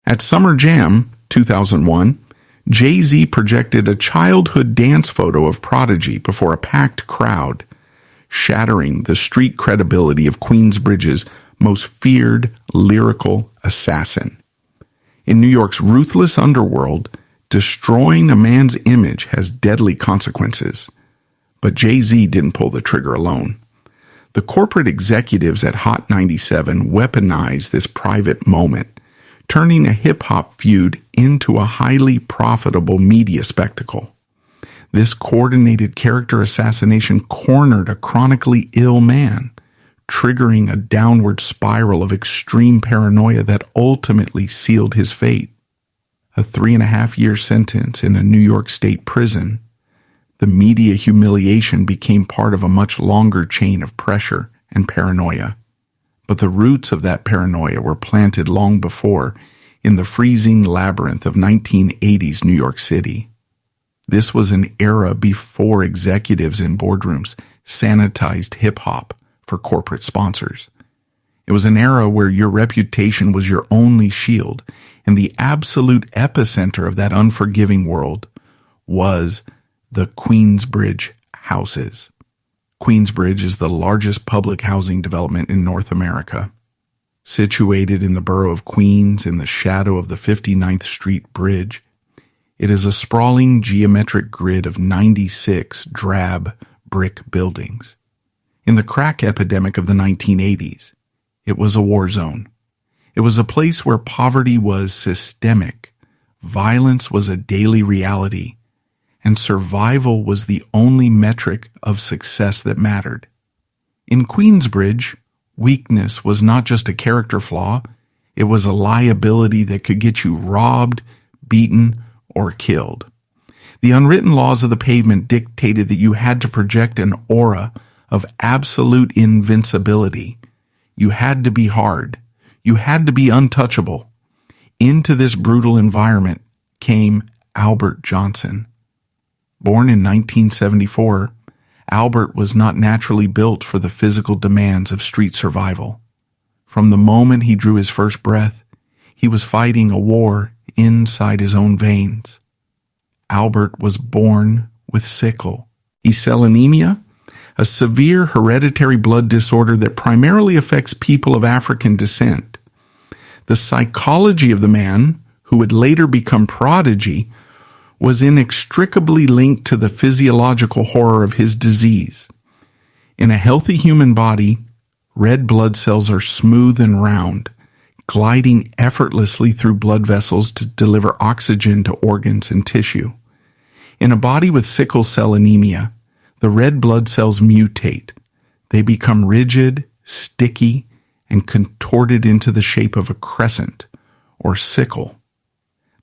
At Summer Jam 2001, Jay-Z projected a childhood dance photo of Prodigy before a packed crowd, shattering the street credibility of Queensbridge's most feared lyrical assassin. In New York's ruthless underworld, destroying a man's image has deadly consequences. But Jay-Z didn't pull the trigger alone. The corporate executives at Hot 97 weaponized this private moment, turning a hip-hop feud into a highly profitable media spectacle. This coordinated character assassination cornered a chronically ill man, triggering a downward spiral of extreme paranoia that ultimately sealed his fate. A 3.5-year sentence in a New York State prison, the media humiliation became part of a much longer chain of pressure and paranoia. But the roots of that paranoia were planted long before in the freezing labyrinth of 1980s New York City. This was an era before executives in boardrooms sanitized hip-hop for corporate sponsors. It was an era where your reputation was your only shield, and the absolute epicenter of that unforgiving world was the Queensbridge houses. Queensbridge is the largest public housing development in North America. Situated in the borough of Queens in the shadow of the 59th Street Bridge, it is a sprawling geometric grid of 96 drab brick buildings. In the crack epidemic of the 1980s, it was a war zone. It was a place where poverty was systemic, violence was a daily reality, and survival was the only metric of success that mattered. In Queensbridge, weakness was not just a character flaw, it was a liability that could get you robbed, beaten, or killed. The unwritten laws of the pavement dictated that you had to project an aura of absolute invincibility. You had to be hard. You had to be untouchable. Into this brutal environment came Albert Johnson. Born in 1974, Albert was not naturally built for the physical demands of street survival. From the moment he drew his first breath, he was fighting a war inside his own veins. Albert was born with sickle cell anemia, a severe hereditary blood disorder that primarily affects people of African descent. The psychology of the man, who would later become Prodigy, was inextricably linked to the physiological horror of his disease. In a healthy human body, red blood cells are smooth and round, gliding effortlessly through blood vessels to deliver oxygen to organs and tissue. In a body with sickle cell anemia, the red blood cells mutate. They become rigid, sticky, and contorted into the shape of a crescent, or sickle.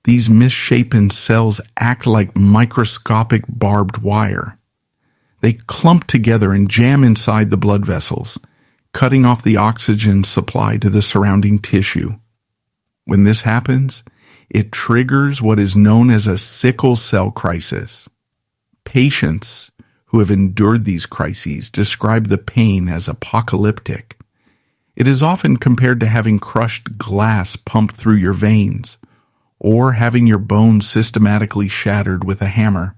These misshapen cells act like microscopic barbed wire. They clump together and jam inside the blood vessels, cutting off the oxygen supply to the surrounding tissue. When this happens, it triggers what is known as a sickle cell crisis. Patients who have endured these crises describe the pain as apocalyptic. It is often compared to having crushed glass pumped through your veins, or having your bones systematically shattered with a hammer.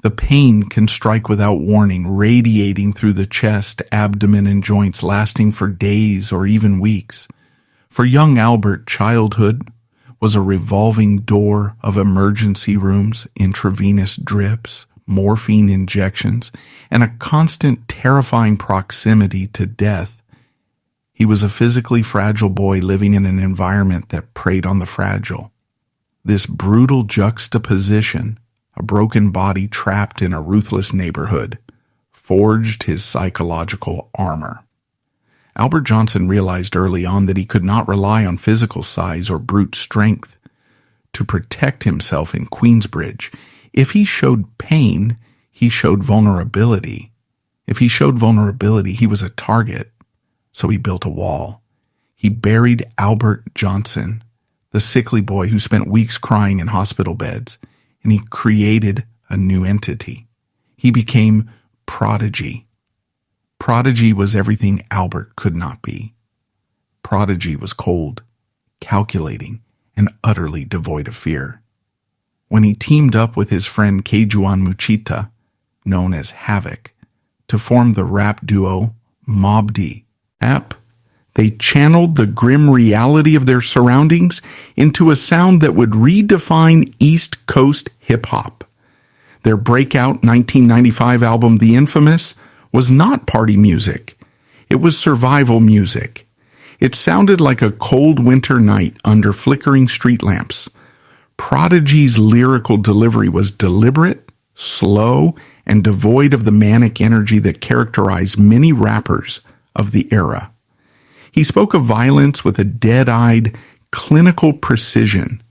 The pain can strike without warning, radiating through the chest, abdomen, and joints, lasting for days or even weeks. For young Albert, childhood was a revolving door of emergency rooms, intravenous drips, morphine injections, and a constant terrifying proximity to death. He was a physically fragile boy living in an environment that preyed on the fragile. This brutal juxtaposition, a broken body trapped in a ruthless neighborhood, forged his psychological armor. Albert Johnson realized early on that he could not rely on physical size or brute strength to protect himself in Queensbridge. If he showed pain, he showed vulnerability. If he showed vulnerability, he was a target. So he built a wall. He buried Albert Johnson, the sickly boy who spent weeks crying in hospital beds, and he created a new entity. He became Prodigy. Prodigy was everything Albert could not be. Prodigy was cold, calculating, and utterly devoid of fear. When he teamed up with his friend Kejuan Muchita, known as Havoc, to form the rap duo Mobb, they channeled the grim reality of their surroundings into a sound that would redefine East Coast hip-hop. Their breakout 1995 album, The Infamous, was not party music. It was survival music. It sounded like a cold winter night under flickering street lamps. Prodigy's lyrical delivery was deliberate, slow, and devoid of the manic energy that characterized many rappers of the era. He spoke of violence with a dead-eyed, clinical precision.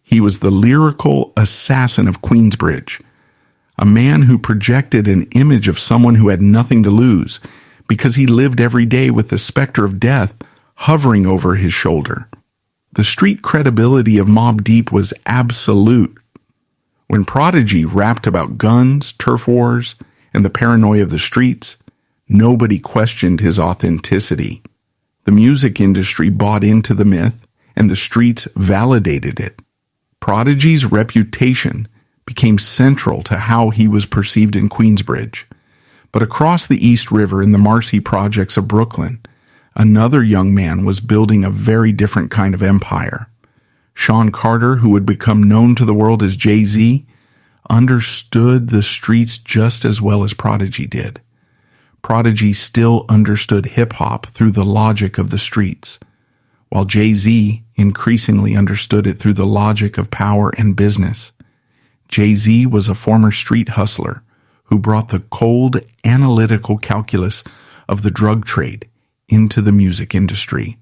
He was the lyrical assassin of Queensbridge, a man who projected an image of someone who had nothing to lose because he lived every day with the specter of death hovering over his shoulder. The street credibility of Mobb was absolute. When Prodigy rapped about guns, turf wars, and the paranoia of the streets, nobody questioned his authenticity. The music industry bought into the myth, and the streets validated it. Prodigy's reputation became central to how he was perceived in Queensbridge. But across the East River in the Marcy projects of Brooklyn, another young man was building a very different kind of empire. Sean Carter, who would become known to the world as Jay-Z, understood the streets just as well as Prodigy did. Prodigy still understood hip-hop through the logic of the streets, while Jay-Z increasingly understood it through the logic of power and business. Jay-Z was a former street hustler who brought the cold, analytical calculus of the drug trade into the music industry.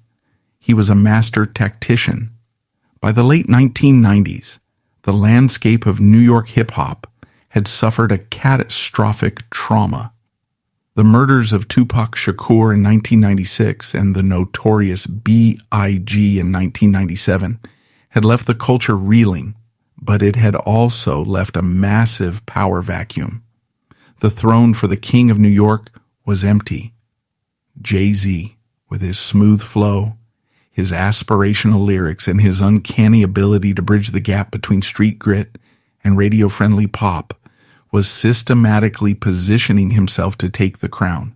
He was a master tactician. By the late 1990s, the landscape of New York hip-hop had suffered a catastrophic trauma. The murders of Tupac Shakur in 1996 and the notorious B.I.G. in 1997 had left the culture reeling, but it had also left a massive power vacuum. The throne for the king of New York was empty. Jay-Z, with his smooth flow, his aspirational lyrics, and his uncanny ability to bridge the gap between street grit and radio-friendly pop, was systematically positioning himself to take the crown.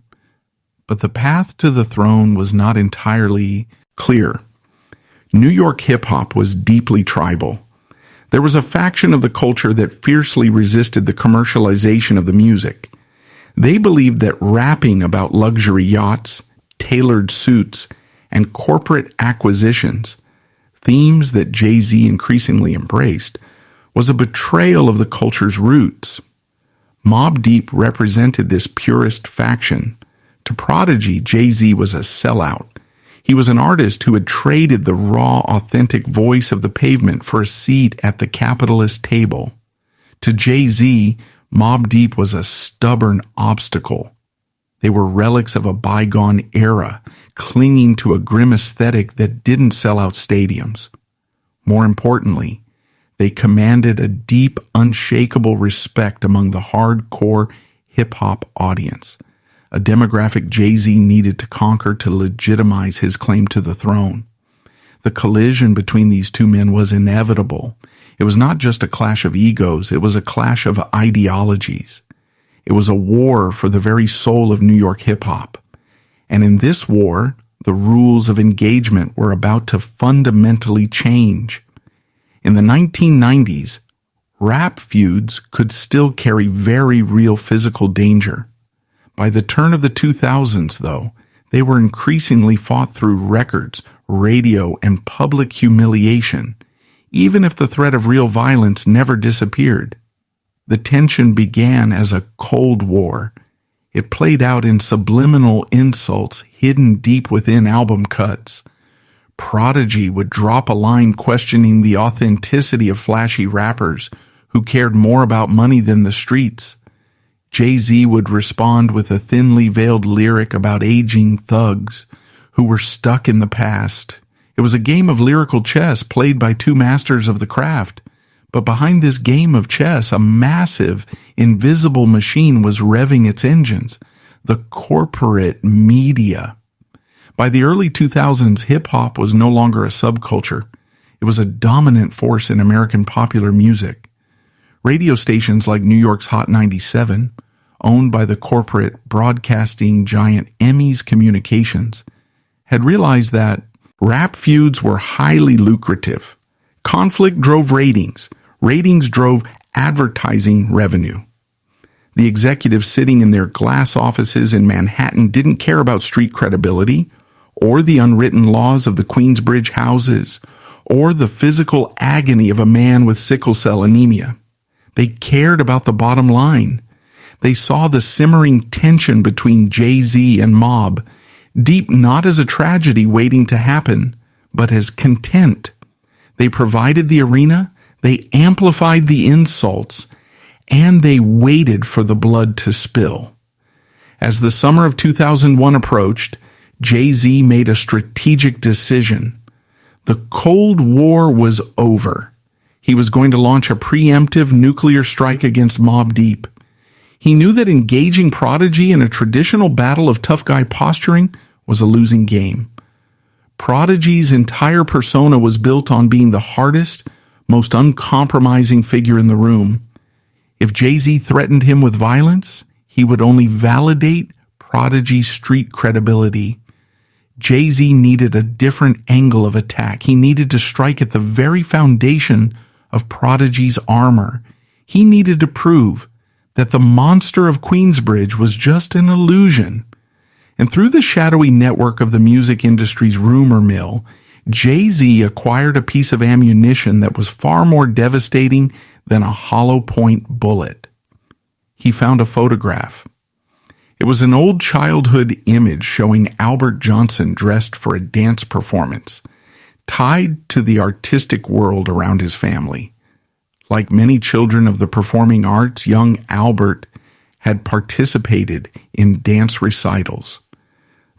But the path to the throne was not entirely clear. New York hip-hop was deeply tribal. There was a faction of the culture that fiercely resisted the commercialization of the music. They believed that rapping about luxury yachts, tailored suits, and corporate acquisitions, themes that Jay-Z increasingly embraced, was a betrayal of the culture's roots. Mobb represented this purist faction. To Prodigy, Jay-Z was a sellout. He was an artist who had traded the raw, authentic voice of the pavement for a seat at the capitalist table. To Jay-Z, Mobb was a stubborn obstacle. They were relics of a bygone era, clinging to a grim aesthetic that didn't sell out stadiums. More importantly, they commanded a deep, unshakable respect among the hardcore hip-hop audience, a demographic Jay-Z needed to conquer to legitimize his claim to the throne. The collision between these two men was inevitable. It was not just a clash of egos, it was a clash of ideologies. It was a war for the very soul of New York hip-hop. And in this war, the rules of engagement were about to fundamentally change. In the 1990s, rap feuds could still carry very real physical danger. By the turn of the 2000s, though, they were increasingly fought through records, radio, and public humiliation, even if the threat of real violence never disappeared. The tension began as a Cold War. It played out in subliminal insults hidden deep within album cuts. Prodigy would drop a line questioning the authenticity of flashy rappers who cared more about money than the streets. Jay-Z would respond with a thinly veiled lyric about aging thugs who were stuck in the past. It was a game of lyrical chess played by two masters of the craft. But behind this game of chess, a massive, invisible machine was revving its engines, the corporate media. By the early 2000s, hip-hop was no longer a subculture. It was a dominant force in American popular music. Radio stations like New York's Hot 97, owned by the corporate broadcasting giant Emmys Communications, had realized that rap feuds were highly lucrative. Conflict drove ratings. Ratings drove advertising revenue. The executives sitting in their glass offices in Manhattan didn't care about street credibility, or the unwritten laws of the Queensbridge houses, or the physical agony of a man with sickle cell anemia. They cared about the bottom line. They saw the simmering tension between Jay-Z and Mobb, deep not as a tragedy waiting to happen, but as content. They provided the arena, they amplified the insults, and they waited for the blood to spill. As the summer of 2001 approached, Jay-Z made a strategic decision. The Cold War was over. He was going to launch a preemptive nuclear strike against Mobb Deep. He knew that engaging Prodigy in a traditional battle of tough guy posturing was a losing game. Prodigy's entire persona was built on being the hardest, most uncompromising figure in the room. If Jay-Z threatened him with violence, he would only validate Prodigy's street credibility. Jay-Z needed a different angle of attack. He needed to strike at the very foundation of Prodigy's armor. He needed to prove that the monster of Queensbridge was just an illusion. And through the shadowy network of the music industry's rumor mill, Jay-Z acquired a piece of ammunition that was far more devastating than a hollow point bullet. He found a photograph. It was an old childhood image showing Albert Johnson dressed for a dance performance, tied to the artistic world around his family. Like many children of the performing arts, young Albert had participated in dance recitals.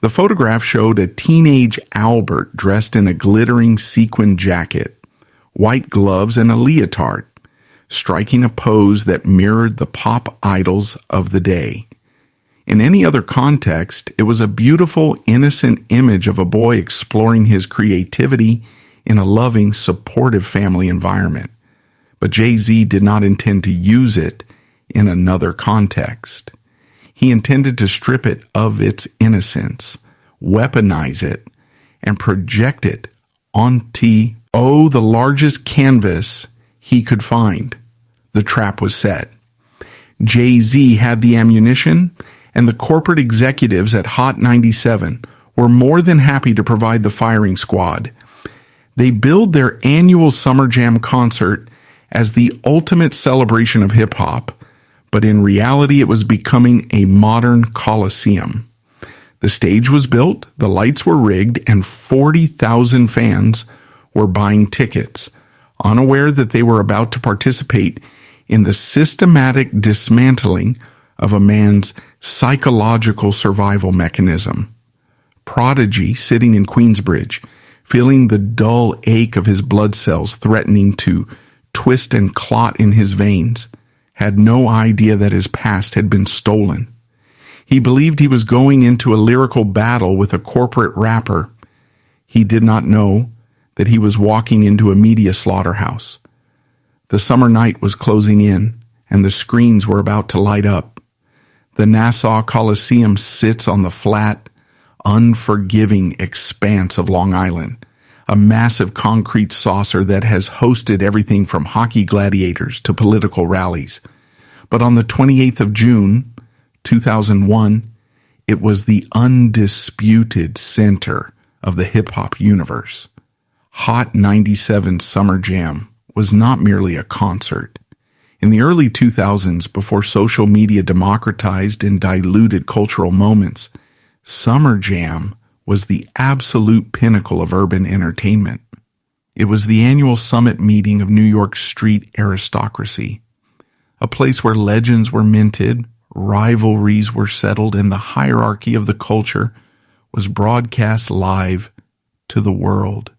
The photograph showed a teenage Albert dressed in a glittering sequin jacket, white gloves, and a leotard, striking a pose that mirrored the pop idols of the day. In any other context, it was a beautiful, innocent image of a boy exploring his creativity in a loving, supportive family environment. But Jay-Z did not intend to use it in another context. He intended to strip it of its innocence, weaponize it, and project it onto the largest canvas he could find. The trap was set. Jay-Z had the ammunition, and the corporate executives at Hot 97 were more than happy to provide the firing squad. They billed their annual Summer Jam concert as the ultimate celebration of hip-hop, but in reality it was becoming a modern coliseum. The stage was built, the lights were rigged, and 40,000 fans were buying tickets, unaware that they were about to participate in the systematic dismantling of a man's psychological survival mechanism. Prodigy, sitting in Queensbridge, feeling the dull ache of his blood cells threatening to twist and clot in his veins, had no idea that his past had been stolen. He believed he was going into a lyrical battle with a corporate rapper. He did not know that he was walking into a media slaughterhouse. The summer night was closing in, and the screens were about to light up. The Nassau Coliseum sits on the flat, unforgiving expanse of Long Island, a massive concrete saucer that has hosted everything from hockey gladiators to political rallies. But on the 28th of June, 2001, it was the undisputed center of the hip-hop universe. Hot 97 Summer Jam was not merely a concert. In the early 2000s, before social media democratized and diluted cultural moments, Summer Jam was the absolute pinnacle of urban entertainment. It was the annual summit meeting of New York's street aristocracy, a place where legends were minted, rivalries were settled, and the hierarchy of the culture was broadcast live to the world.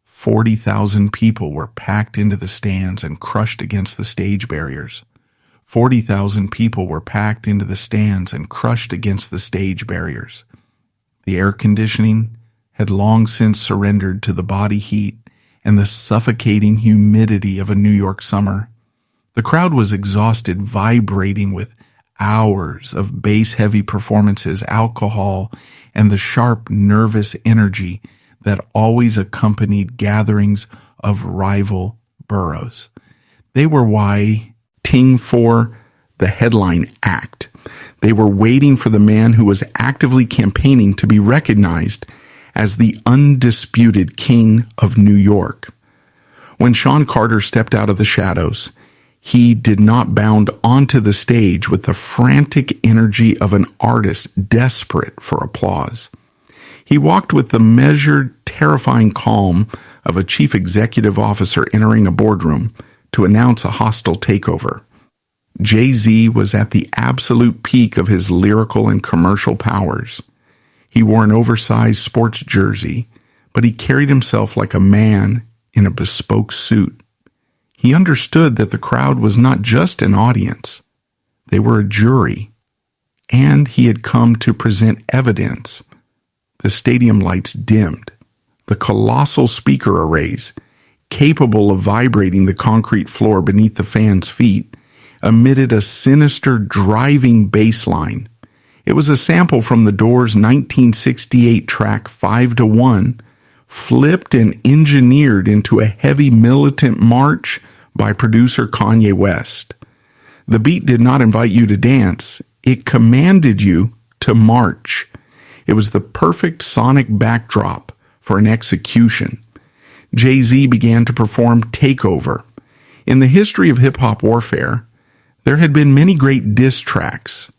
40,000 people were packed into the stands and crushed against the stage barriers. 40,000 people were packed into the stands and crushed against the stage barriers. The air conditioning had long since surrendered to the body heat and the suffocating humidity of a New York summer. The crowd was exhausted, vibrating with hours of bass-heavy performances, alcohol, and the sharp, nervous energy that always accompanied gatherings of rival boroughs. They were waiting for the headline act. They were waiting for the man who was actively campaigning to be recognized as the undisputed king of New York. When Sean Carter stepped out of the shadows, he did not bound onto the stage with the frantic energy of an artist desperate for applause. He walked with the measured, terrifying calm of a chief executive officer entering a boardroom to announce a hostile takeover. Jay-Z was at the absolute peak of his lyrical and commercial powers. He wore an oversized sports jersey, but he carried himself like a man in a bespoke suit. He understood that the crowd was not just an audience. They were a jury, and he had come to present evidence. The stadium lights dimmed. The colossal speaker arrays, capable of vibrating the concrete floor beneath the fans' feet, emitted a sinister, driving bass line. It was a sample from the Doors' 1968 track 5-1, flipped and engineered into a heavy militant march by producer Kanye West. The beat did not invite you to dance. It commanded you to march. It was the perfect sonic backdrop for an execution. Jay-Z began to perform Takeover. In the history of hip-hop warfare, there had been many great diss tracks.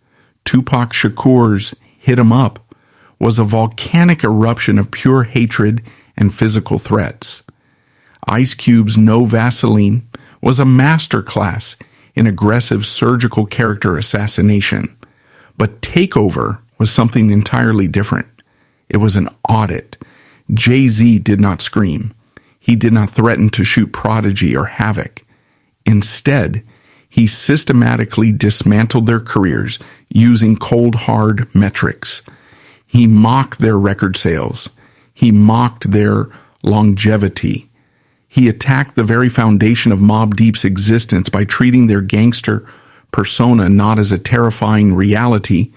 Tupac Shakur's Hit 'Em Up was a volcanic eruption of pure hatred and physical threats. Ice Cube's No Vaseline was a masterclass in aggressive surgical character assassination. But Takeover was something entirely different. It was an audit. Jay-Z did not scream. He did not threaten to shoot Prodigy or Havoc. Instead, he systematically dismantled their careers using cold, hard metrics. He mocked their record sales. He mocked their longevity. He attacked the very foundation of Mobb Deep's existence by treating their gangster persona not as a terrifying reality,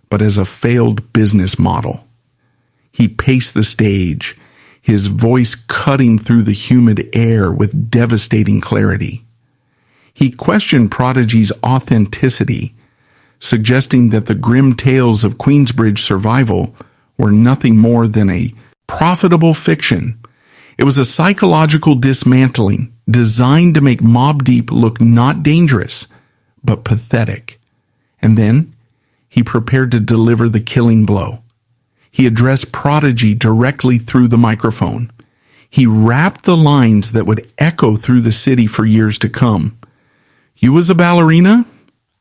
but as a failed business model. He paced the stage, his voice cutting through the humid air with devastating clarity. He questioned Prodigy's authenticity, suggesting that the grim tales of Queensbridge survival were nothing more than a profitable fiction. It was a psychological dismantling designed to make Mobb Deep look not dangerous, but pathetic. And then he prepared to deliver the killing blow. He addressed Prodigy directly through the microphone. He rapped the lines that would echo through the city for years to come. "You was a ballerina?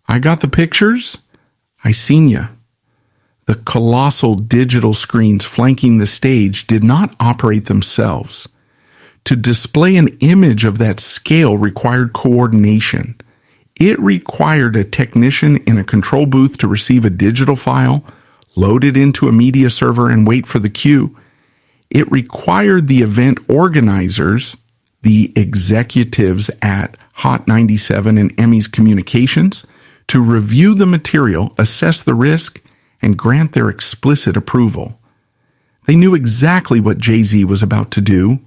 I got the pictures? I seen ya." The colossal digital screens flanking the stage did not operate themselves. To display an image of that scale required coordination. It required a technician in a control booth to receive a digital file, load it into a media server, and wait for the cue. It required the event organizers, the executives at Hot 97 and Emmys Communications, to review the material, assess the risk, and grant their explicit approval. They knew exactly what Jay-Z was about to do.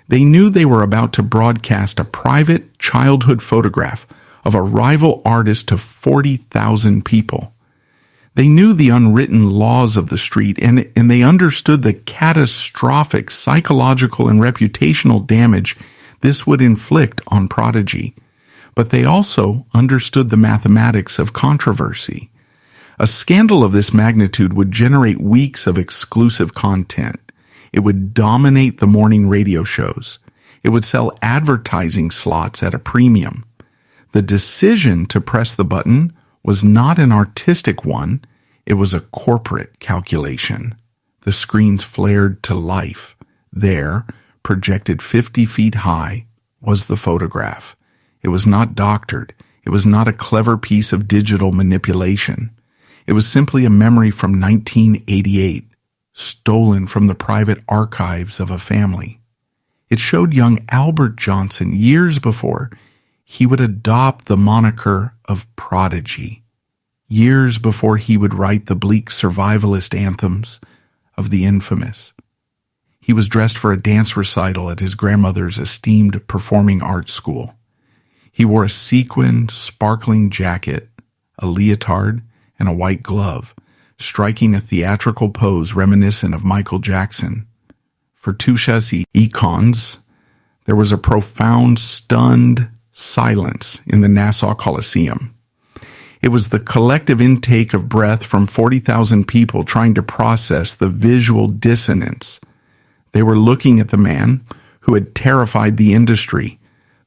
They knew they were about to broadcast a private childhood photograph of a rival artist to 40,000 people. They knew the unwritten laws of the street, and they understood the catastrophic psychological and reputational damage this would inflict on Prodigy. But they also understood the mathematics of controversy. A scandal of this magnitude would generate weeks of exclusive content. It would dominate the morning radio shows. It would sell advertising slots at a premium. The decision to press the button was not an artistic one. It was a corporate calculation. The screens flared to life. There, projected 50 feet high, was the photograph. It was not doctored. It was not a clever piece of digital manipulation. It was simply a memory from 1988, stolen from the private archives of a family. It showed young Albert Johnson years before he would adopt the moniker of Prodigy, years before he would write the bleak survivalist anthems of the infamous. He was dressed for a dance recital at his grandmother's esteemed performing arts school. He wore a sequined, sparkling jacket, a leotard, and a white glove, striking a theatrical pose reminiscent of Michael Jackson. For Tush's icons, there was a profound, stunned silence in the Nassau Coliseum. It was the collective intake of breath from 40,000 people trying to process the visual dissonance. They were looking at the man who had terrified the industry,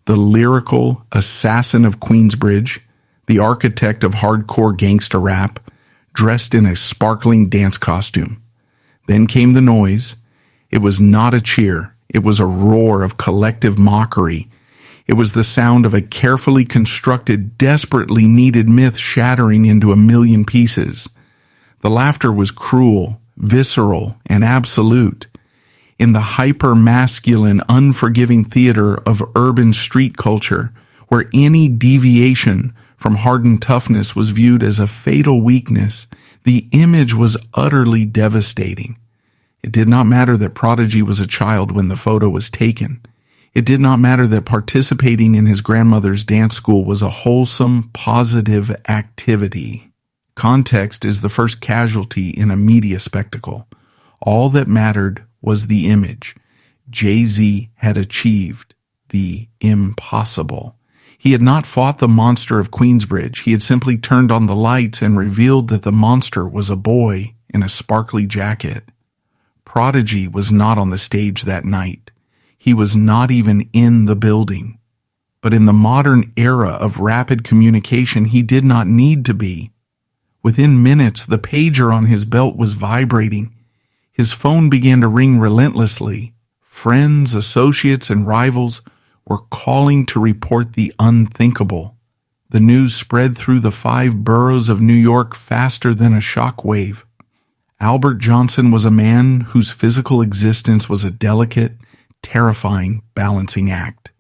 the lyrical assassin of Queensbridge, the architect of hardcore gangsta rap, dressed in a sparkling dance costume. Then came the noise. It was not a cheer. It was a roar of collective mockery. It was the sound of a carefully constructed, desperately needed myth shattering into a million pieces. The laughter was cruel, visceral, and absolute. In the hyper-masculine, unforgiving theater of urban street culture, where any deviation from hardened toughness was viewed as a fatal weakness, the image was utterly devastating. It did not matter that Prodigy was a child when the photo was taken. It did not matter that participating in his grandmother's dance school was a wholesome, positive activity. Context is the first casualty in a media spectacle. All that mattered was the image. Jay-Z had achieved the impossible. He had not fought the monster of Queensbridge. He had simply turned on the lights and revealed that the monster was a boy in a sparkly jacket. Prodigy was not on the stage that night. He was not even in the building. But in the modern era of rapid communication, he did not need to be. Within minutes, the pager on his belt was vibrating. His phone began to ring relentlessly. Friends, associates, and rivals were calling to report the unthinkable. The news spread through the 5 boroughs of New York faster than a shockwave. Albert Johnson was a man whose physical existence was a delicate, terrifying balancing act.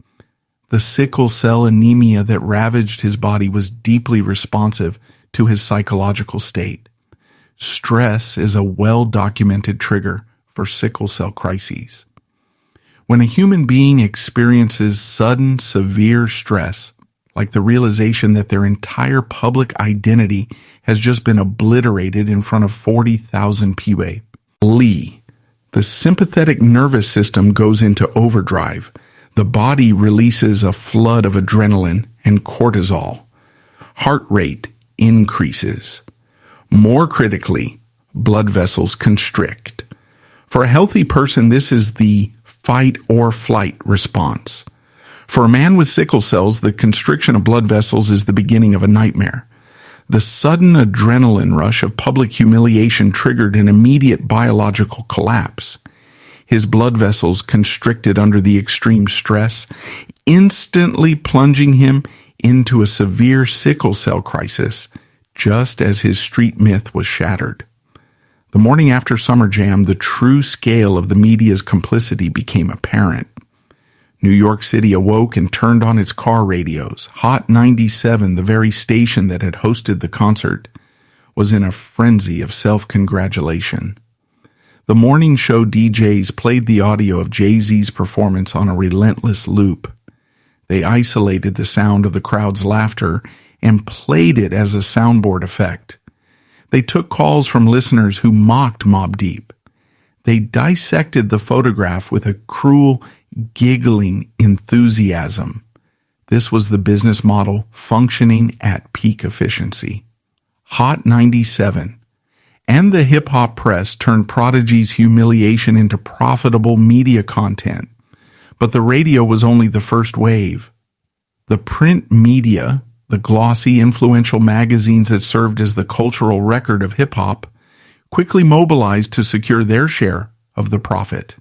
The sickle cell anemia that ravaged his body was deeply responsive to his psychological state. Stress is a well-documented trigger for sickle cell crises. When a human being experiences sudden, severe stress, like the realization that their entire public identity has just been obliterated in front of 40,000 people, the sympathetic nervous system goes into overdrive. The body releases a flood of adrenaline and cortisol. Heart rate increases. More critically, blood vessels constrict. For a healthy person, this is the fight or flight response. For a man with sickle cells, the constriction of blood vessels is the beginning of a nightmare. The sudden adrenaline rush of public humiliation triggered an immediate biological collapse. His blood vessels constricted under the extreme stress, instantly plunging him into a severe sickle cell crisis, just as his street myth was shattered. The morning after Summer Jam, the true scale of the media's complicity became apparent. New York City awoke and turned on its car radios. Hot 97, the very station that had hosted the concert, was in a frenzy of self-congratulation. The morning show DJs played the audio of Jay-Z's performance on a relentless loop. They isolated the sound of the crowd's laughter and played it as a soundboard effect. They took calls from listeners who mocked Mobb Deep. They dissected the photograph with a cruel, giggling enthusiasm. This was the business model functioning at peak efficiency. Hot 97 and the hip-hop press turned Prodigy's humiliation into profitable media content. But the radio was only the first wave. The print media, the glossy, influential magazines that served as the cultural record of hip-hop, quickly mobilized to secure their share of the profit.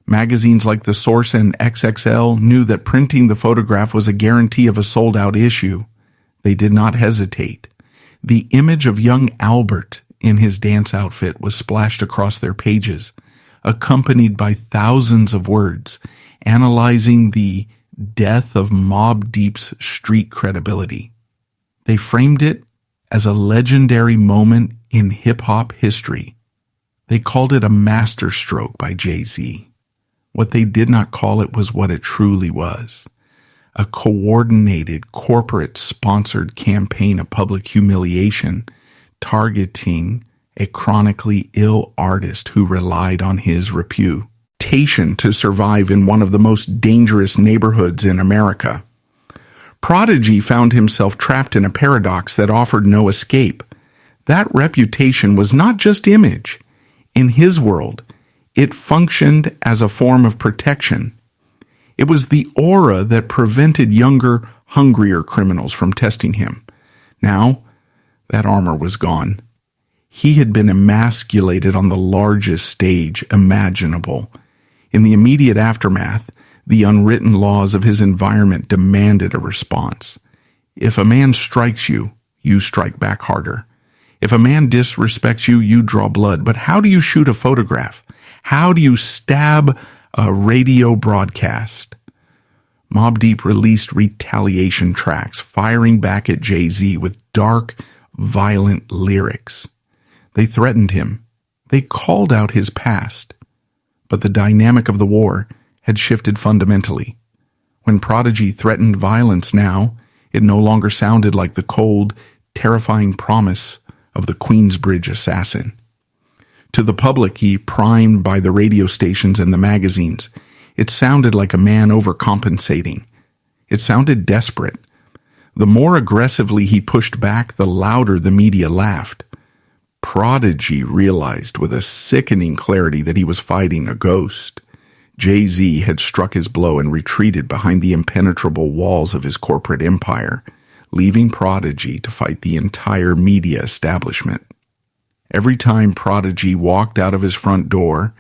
Magazines like The Source and XXL knew that printing the photograph was a guarantee of a sold-out issue. They did not hesitate. The image of young Albert in his dance outfit was splashed across their pages, accompanied by thousands of words, analyzing the death of Mobb Deep's street credibility. They framed it as a legendary moment in hip-hop history. They called it a masterstroke by Jay-Z. What they did not call it was what it truly was: a coordinated, corporate-sponsored campaign of public humiliation targeting a chronically ill artist who relied on his reputation to survive in one of the most dangerous neighborhoods in America. Prodigy found himself trapped in a paradox that offered no escape. That reputation was not just image. In his world, it functioned as a form of protection. It was the aura that prevented younger, hungrier criminals from testing him. Now, that armor was gone. He had been emasculated on the largest stage imaginable. In the immediate aftermath, the unwritten laws of his environment demanded a response. If a man strikes you, you strike back harder. If a man disrespects you, you draw blood. But how do you shoot a photograph? How do you stab a radio broadcast? Mobb Deep released retaliation tracks, firing back at Jay-Z with dark, violent lyrics. They threatened him. They called out his past. But the dynamic of the war had shifted fundamentally. When Prodigy threatened violence now, it no longer sounded like the cold, terrifying promise of the Queensbridge assassin. To the public, he primed by the radio stations and the magazines. It sounded like a man overcompensating. It sounded desperate. The more aggressively he pushed back, the louder the media laughed. Prodigy realized with a sickening clarity that he was fighting a ghost. Jay-Z had struck his blow and retreated behind the impenetrable walls of his corporate empire, leaving Prodigy to fight the entire media establishment. Every time Prodigy walked out of his front door,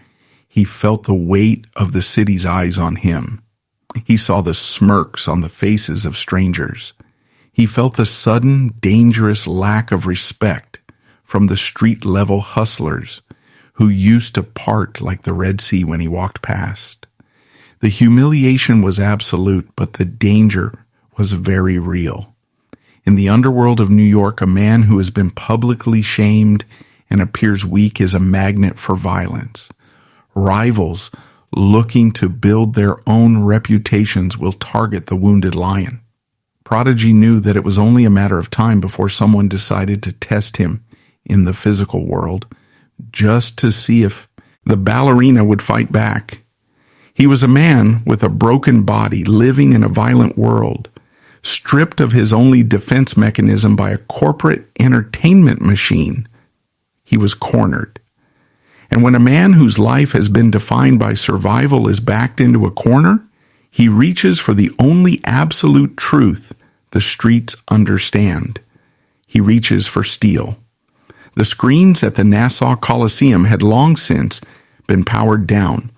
he felt the weight of the city's eyes on him. He saw the smirks on the faces of strangers. He felt the sudden, dangerous lack of respect from the street-level hustlers who used to part like the Red Sea when he walked past. The humiliation was absolute, but the danger was very real. In the underworld of New York, a man who has been publicly shamed and appears weak is a magnet for violence. Rivals looking to build their own reputations will target the wounded lion. Prodigy knew that it was only a matter of time before someone decided to test him in the physical world, just to see if the ballerina would fight back. He was a man with a broken body living in a violent world, stripped of his only defense mechanism by a corporate entertainment machine. He was cornered. And when a man whose life has been defined by survival is backed into a corner, he reaches for the only absolute truth the streets understand. He reaches for steel. The screens at the Nassau Coliseum had long since been powered down,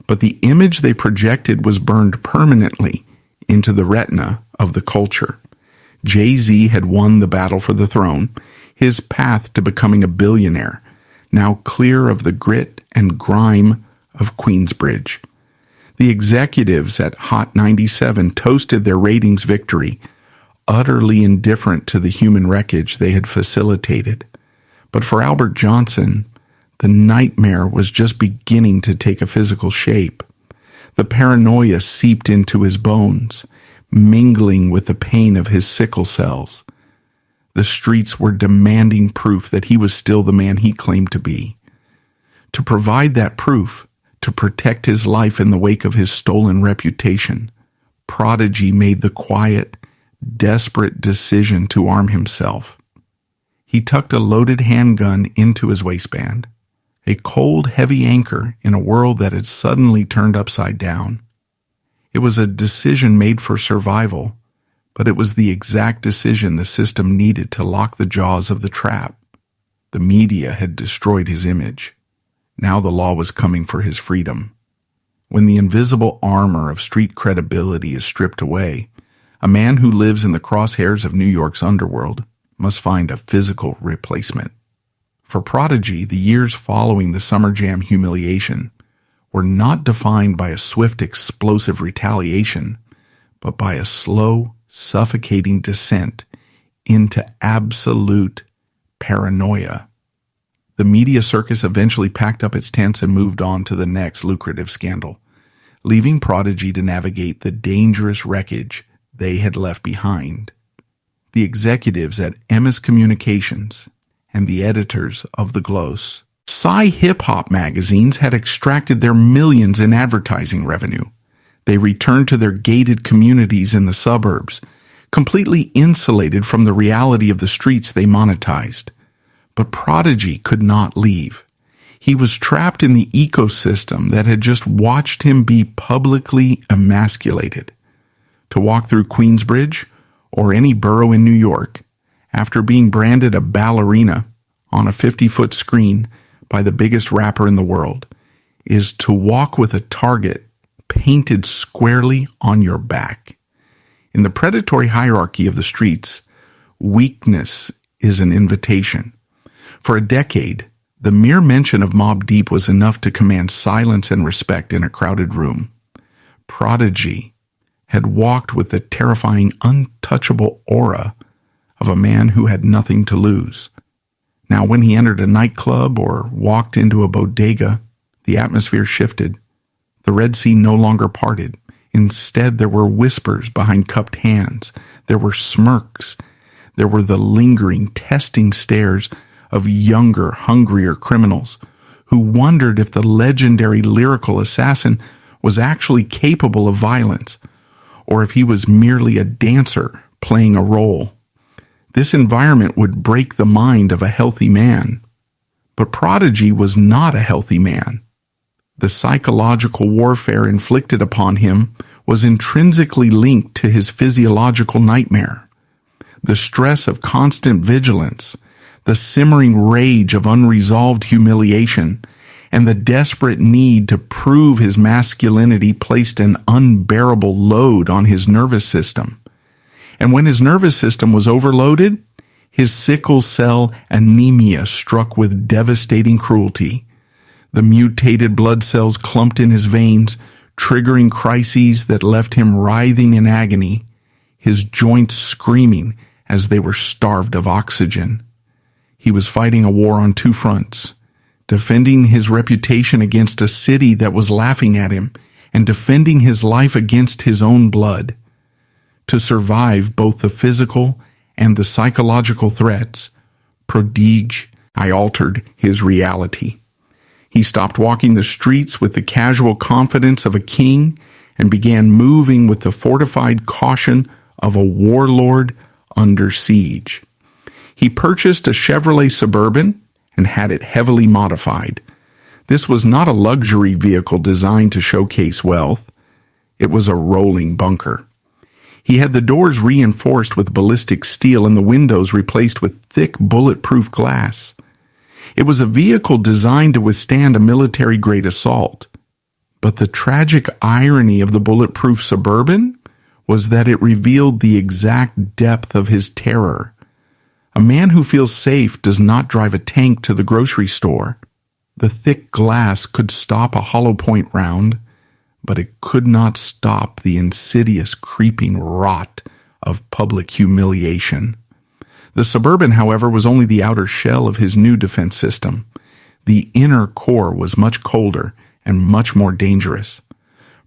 but the image they projected was burned permanently into the retina of the culture. Jay-Z had won the battle for the throne, his path to becoming a billionaire, now clear of the grit and grime of Queensbridge. The executives at Hot 97 toasted their ratings victory, utterly indifferent to the human wreckage they had facilitated. But for Albert Johnson, the nightmare was just beginning to take a physical shape. The paranoia seeped into his bones, mingling with the pain of his sickle cells. The streets were demanding proof that he was still the man he claimed to be. To provide that proof, to protect his life in the wake of his stolen reputation, Prodigy made the quiet, desperate decision to arm himself. He tucked a loaded handgun into his waistband, a cold, heavy anchor in a world that had suddenly turned upside down. It was a decision made for survival, but it was the exact decision the system needed to lock the jaws of the trap. The media had destroyed his image. Now the law was coming for his freedom. When the invisible armor of street credibility is stripped away, a man who lives in the crosshairs of New York's underworld must find a physical replacement. For Prodigy, the years following the Summer Jam humiliation were not defined by a swift, explosive retaliation, but by a slow, suffocating descent into absolute paranoia. The media circus eventually packed up its tents and moved on to the next lucrative scandal, leaving Prodigy to navigate the dangerous wreckage they had left behind. The executives at Emmis Communications and the editors of the Gloss, hip-hop magazines had extracted their millions in advertising revenue. They returned to their gated communities in the suburbs, completely insulated from the reality of the streets they monetized. But Prodigy could not leave. He was trapped in the ecosystem that had just watched him be publicly emasculated. To walk through Queensbridge or any borough in New York, after being branded a ballerina on a 50-foot screen by the biggest rapper in the world, is to walk with a target painted squarely on your back. In the predatory hierarchy of the streets, weakness is an invitation. For a decade, the mere mention of Mobb Deep was enough to command silence and respect in a crowded room. Prodigy had walked with the terrifying, untouchable aura of a man who had nothing to lose. Now, when he entered a nightclub or walked into a bodega, the atmosphere shifted. The Red Sea no longer parted. Instead, there were whispers behind cupped hands. There were smirks. There were the lingering, testing stares of younger, hungrier criminals who wondered if the legendary lyrical assassin was actually capable of violence, or if he was merely a dancer playing a role. This environment would break the mind of a healthy man. But Prodigy was not a healthy man. The psychological warfare inflicted upon him was intrinsically linked to his physiological nightmare. The stress of constant vigilance, the simmering rage of unresolved humiliation, and the desperate need to prove his masculinity placed an unbearable load on his nervous system. And when his nervous system was overloaded, his sickle cell anemia struck with devastating cruelty. The mutated blood cells clumped in his veins, triggering crises that left him writhing in agony, his joints screaming as they were starved of oxygen. He was fighting a war on two fronts, defending his reputation against a city that was laughing at him, and defending his life against his own blood. To survive both the physical and the psychological threats, Prodigy altered his reality. He stopped walking the streets with the casual confidence of a king and began moving with the fortified caution of a warlord under siege. He purchased a Chevrolet Suburban and had it heavily modified. This was not a luxury vehicle designed to showcase wealth. It was a rolling bunker. He had the doors reinforced with ballistic steel and the windows replaced with thick bulletproof glass. It was a vehicle designed to withstand a military-grade assault. But the tragic irony of the bulletproof Suburban was that it revealed the exact depth of his terror. A man who feels safe does not drive a tank to the grocery store. The thick glass could stop a hollow point round, but it could not stop the insidious creeping rot of public humiliation. The Suburban, however, was only the outer shell of his new defense system. The inner core was much colder and much more dangerous.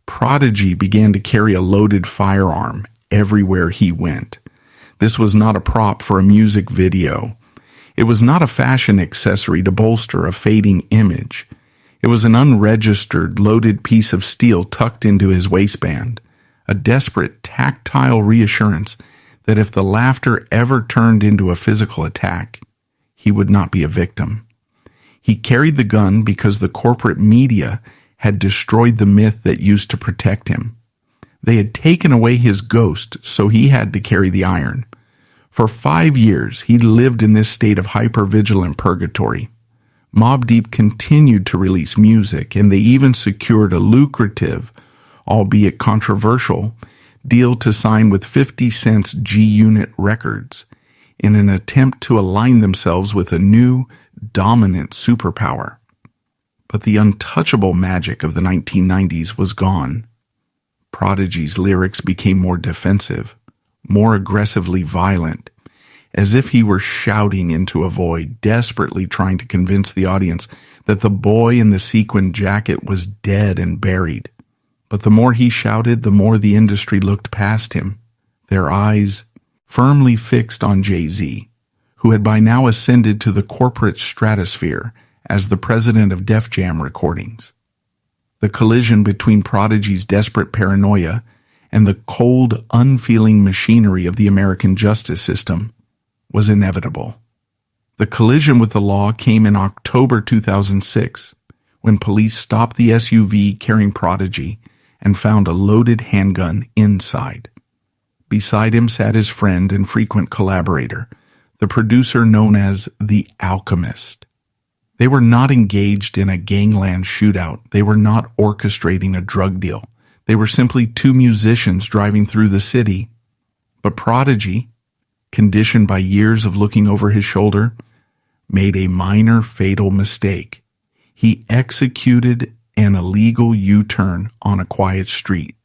Prodigy began to carry a loaded firearm everywhere he went. This was not a prop for a music video. It was not a fashion accessory to bolster a fading image. It was an unregistered, loaded piece of steel tucked into his waistband, a desperate, tactile reassurance that if the laughter ever turned into a physical attack, he would not be a victim. He carried the gun because the corporate media had destroyed the myth that used to protect him. They had taken away his ghost, so he had to carry the iron. For 5 years, he lived in this state of hypervigilant purgatory. Mobb Deep continued to release music, and they even secured a lucrative, albeit controversial, deal to sign with 50 Cent's G-Unit Records in an attempt to align themselves with a new, dominant superpower. But the untouchable magic of the 1990s was gone. Prodigy's lyrics became more defensive, more aggressively violent, as if he were shouting into a void, desperately trying to convince the audience that the boy in the sequined jacket was dead and buried. But the more he shouted, the more the industry looked past him, their eyes firmly fixed on Jay-Z, who had by now ascended to the corporate stratosphere as the president of Def Jam Recordings. The collision between Prodigy's desperate paranoia and the cold, unfeeling machinery of the American justice system was inevitable. The collision with the law came in October 2006, when police stopped the SUV carrying Prodigy and found a loaded handgun inside. Beside him sat his friend and frequent collaborator, the producer known as The Alchemist. They were not engaged in a gangland shootout. They were not orchestrating a drug deal. They were simply two musicians driving through the city. But Prodigy, conditioned by years of looking over his shoulder, made a minor fatal mistake. He executed an illegal U-turn on a quiet street.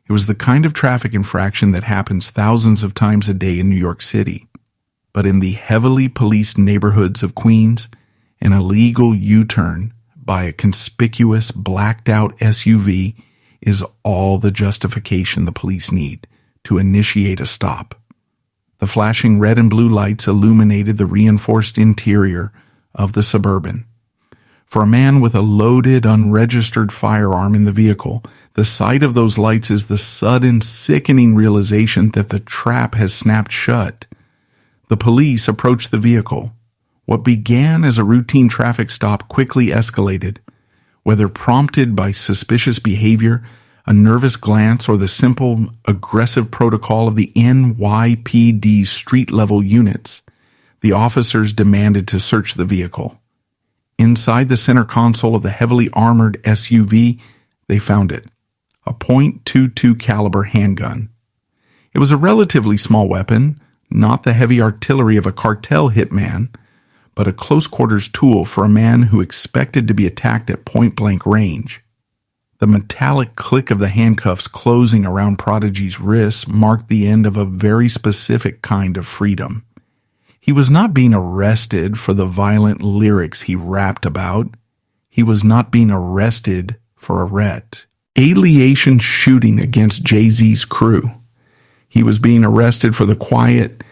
It was the kind of traffic infraction that happens thousands of times a day in New York City. But in the heavily policed neighborhoods of Queens, an illegal U-turn by a conspicuous blacked-out SUV is all the justification the police need to initiate a stop. The flashing red and blue lights illuminated the reinforced interior of the Suburban. For a man with a loaded, unregistered firearm in the vehicle, the sight of those lights is the sudden, sickening realization that the trap has snapped shut. The police approached the vehicle. What began as a routine traffic stop quickly escalated, whether prompted by suspicious behavior, a nervous glance, or the simple, aggressive protocol of the NYPD's street-level units. The officers demanded to search the vehicle. Inside the center console of the heavily armored SUV, they found it, a .22 caliber handgun. It was a relatively small weapon, not the heavy artillery of a cartel hitman, but a close-quarters tool for a man who expected to be attacked at point-blank range. The metallic click of the handcuffs closing around Prodigy's wrists marked the end of a very specific kind of freedom. He was not being arrested for the violent lyrics he rapped about. He was not being arrested for a retaliation shooting against Jay-Z's crew. He was being arrested for the quiet,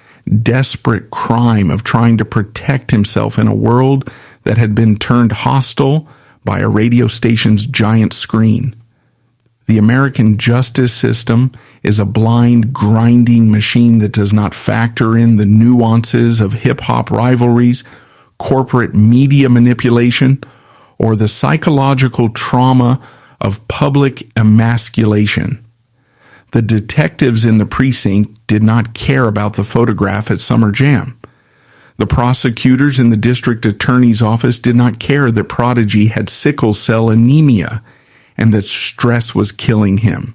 desperate crime of trying to protect himself in a world that had been turned hostile by a radio station's giant screen. The American justice system is a blind, grinding machine that does not factor in the nuances of hip-hop rivalries, corporate media manipulation, or the psychological trauma of public emasculation. The detectives in the precinct did not care about the photograph at Summer Jam. The prosecutors in the district attorney's office did not care that Prodigy had sickle cell anemia and that stress was killing him.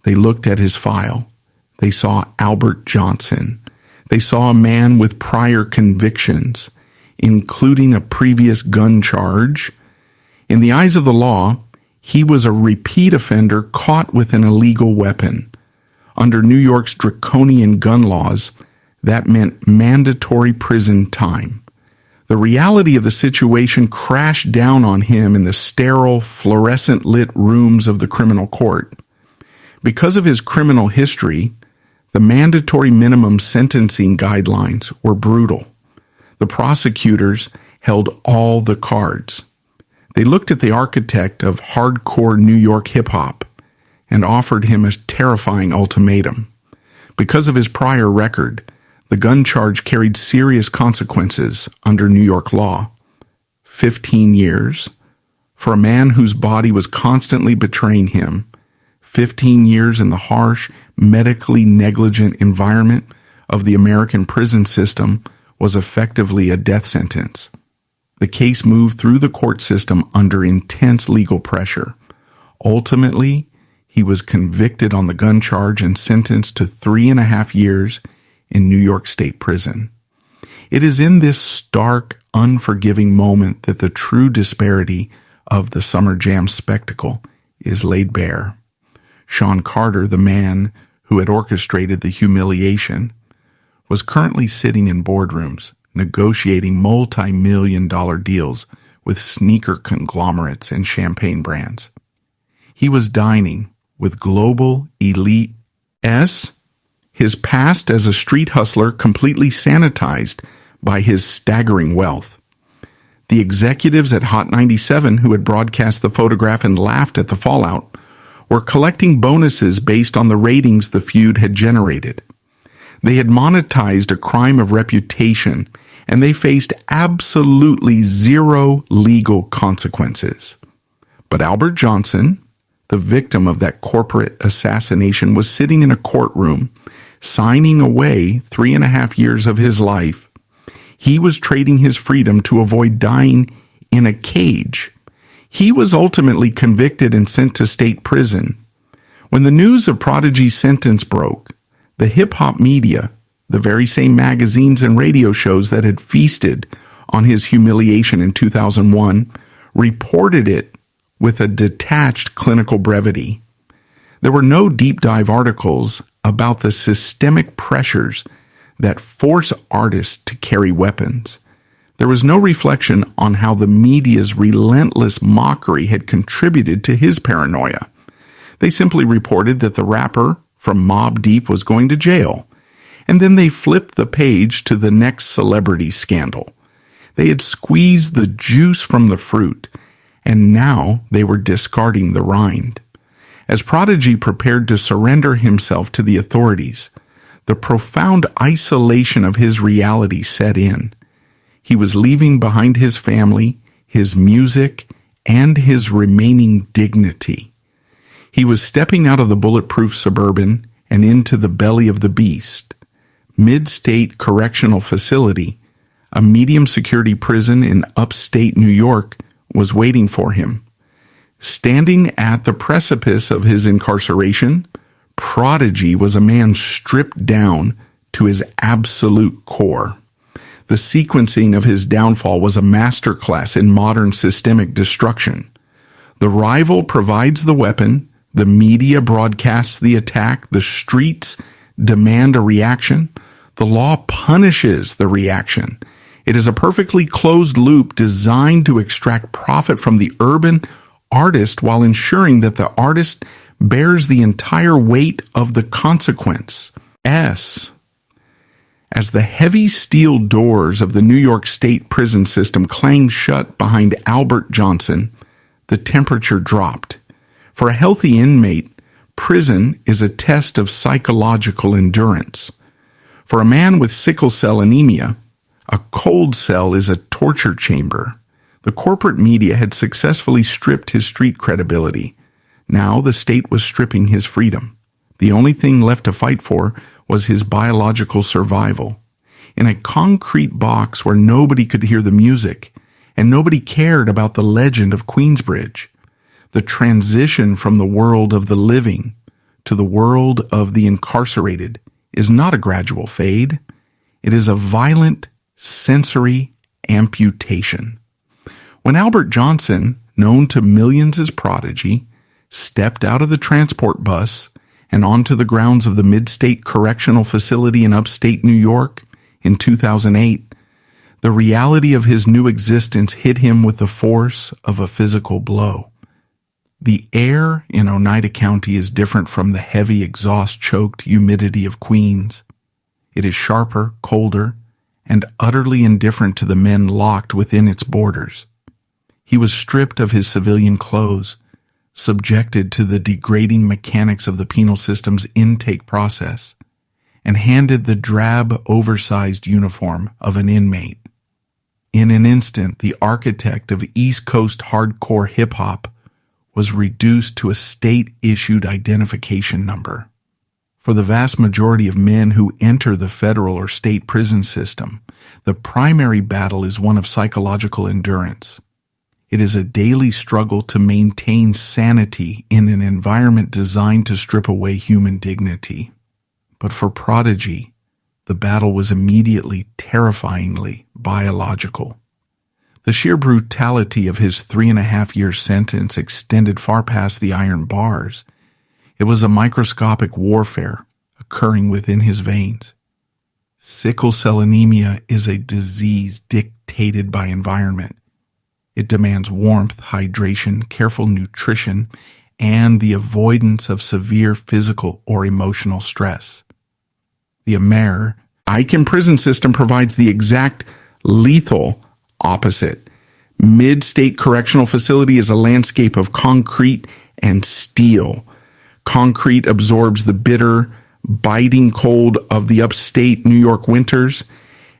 They looked at his file. They saw Albert Johnson. They saw a man with prior convictions, including a previous gun charge. In the eyes of the law, he was a repeat offender caught with an illegal weapon. Under New York's draconian gun laws, that meant mandatory prison time. The reality of the situation crashed down on him in the sterile, fluorescent-lit rooms of the criminal court. Because of his criminal history, the mandatory minimum sentencing guidelines were brutal. The prosecutors held all the cards. They looked at the architect of hardcore New York hip-hop and offered him a terrifying ultimatum. Because of his prior record, the gun charge carried serious consequences under New York law. 15 years for a man whose body was constantly betraying him. 15 years in the harsh, medically negligent environment of the American prison system was effectively a death sentence. The case moved through the court system under intense legal pressure. Ultimately, he was convicted on the gun charge and sentenced to 3.5 years in New York State Prison. It is in this stark, unforgiving moment that the true disparity of the Summer Jam spectacle is laid bare. Sean Carter, the man who had orchestrated the humiliation, was currently sitting in boardrooms negotiating multi-million-dollar deals with sneaker conglomerates and champagne brands. He was dining with global elite his past as a street hustler completely sanitized by his staggering wealth. The executives at Hot 97 who had broadcast the photograph and laughed at the fallout were collecting bonuses based on the ratings the feud had generated. They had monetized a crime of reputation, and they faced absolutely zero legal consequences. But Albert Johnson, the victim of that corporate assassination, was sitting in a courtroom, signing away 3.5 years of his life. He was trading his freedom to avoid dying in a cage. He was ultimately convicted and sent to state prison. When the news of Prodigy's sentence broke, the hip-hop media, the very same magazines and radio shows that had feasted on his humiliation in 2001, reported it with a detached clinical brevity. There were no deep-dive articles about the systemic pressures that force artists to carry weapons. There was no reflection on how the media's relentless mockery had contributed to his paranoia. They simply reported that the rapper from Mobb Deep was going to jail, and then they flipped the page to the next celebrity scandal. They had squeezed the juice from the fruit, and now they were discarding the rind. As Prodigy prepared to surrender himself to the authorities, the profound isolation of his reality set in. He was leaving behind his family, his music, and his remaining dignity. He was stepping out of the bulletproof Suburban and into the belly of the beast. Midstate Correctional Facility, a medium-security prison in upstate New York, was waiting for him. Standing at the precipice of his incarceration, Prodigy was a man stripped down to his absolute core. The sequencing of his downfall was a masterclass in modern systemic destruction. The rival provides the weapon, the media broadcasts the attack, the streets demand a reaction, the law punishes the reaction. It is a perfectly closed loop designed to extract profit from the urban artist while ensuring that the artist bears the entire weight of the consequence. As the heavy steel doors of the New York State prison system clanged shut behind Albert Johnson, the temperature dropped. For a healthy inmate, prison is a test of psychological endurance. For a man with sickle cell anemia, a cold cell is a torture chamber. The corporate media had successfully stripped his street credibility. Now the state was stripping his freedom. The only thing left to fight for was his biological survival. In a concrete box where nobody could hear the music, and nobody cared about the legend of Queensbridge, the transition from the world of the living to the world of the incarcerated is not a gradual fade. It is a violent sensory amputation. When Albert Johnson, known to millions as Prodigy, stepped out of the transport bus and onto the grounds of the Midstate Correctional Facility in upstate New York in 2008, the reality of his new existence hit him with the force of a physical blow. The air in Oneida County is different from the heavy exhaust-choked humidity of Queens. It is sharper, colder, and utterly indifferent to the men locked within its borders. He was stripped of his civilian clothes, subjected to the degrading mechanics of the penal system's intake process, and handed the drab, oversized uniform of an inmate. In an instant, the architect of East Coast hardcore hip-hop was reduced to a state-issued identification number. For the vast majority of men who enter the federal or state prison system, the primary battle is one of psychological endurance. It is a daily struggle to maintain sanity in an environment designed to strip away human dignity. But for Prodigy, the battle was immediately, terrifyingly biological. The sheer brutality of his 3.5-year sentence extended far past the iron bars. It was a microscopic warfare occurring within his veins. Sickle cell anemia is a disease dictated by environment. It demands warmth, hydration, careful nutrition, and the avoidance of severe physical or emotional stress. The American prison system provides the exact lethal opposite. Midstate Correctional Facility is a landscape of concrete and steel. Concrete absorbs the bitter, biting cold of the upstate New York winters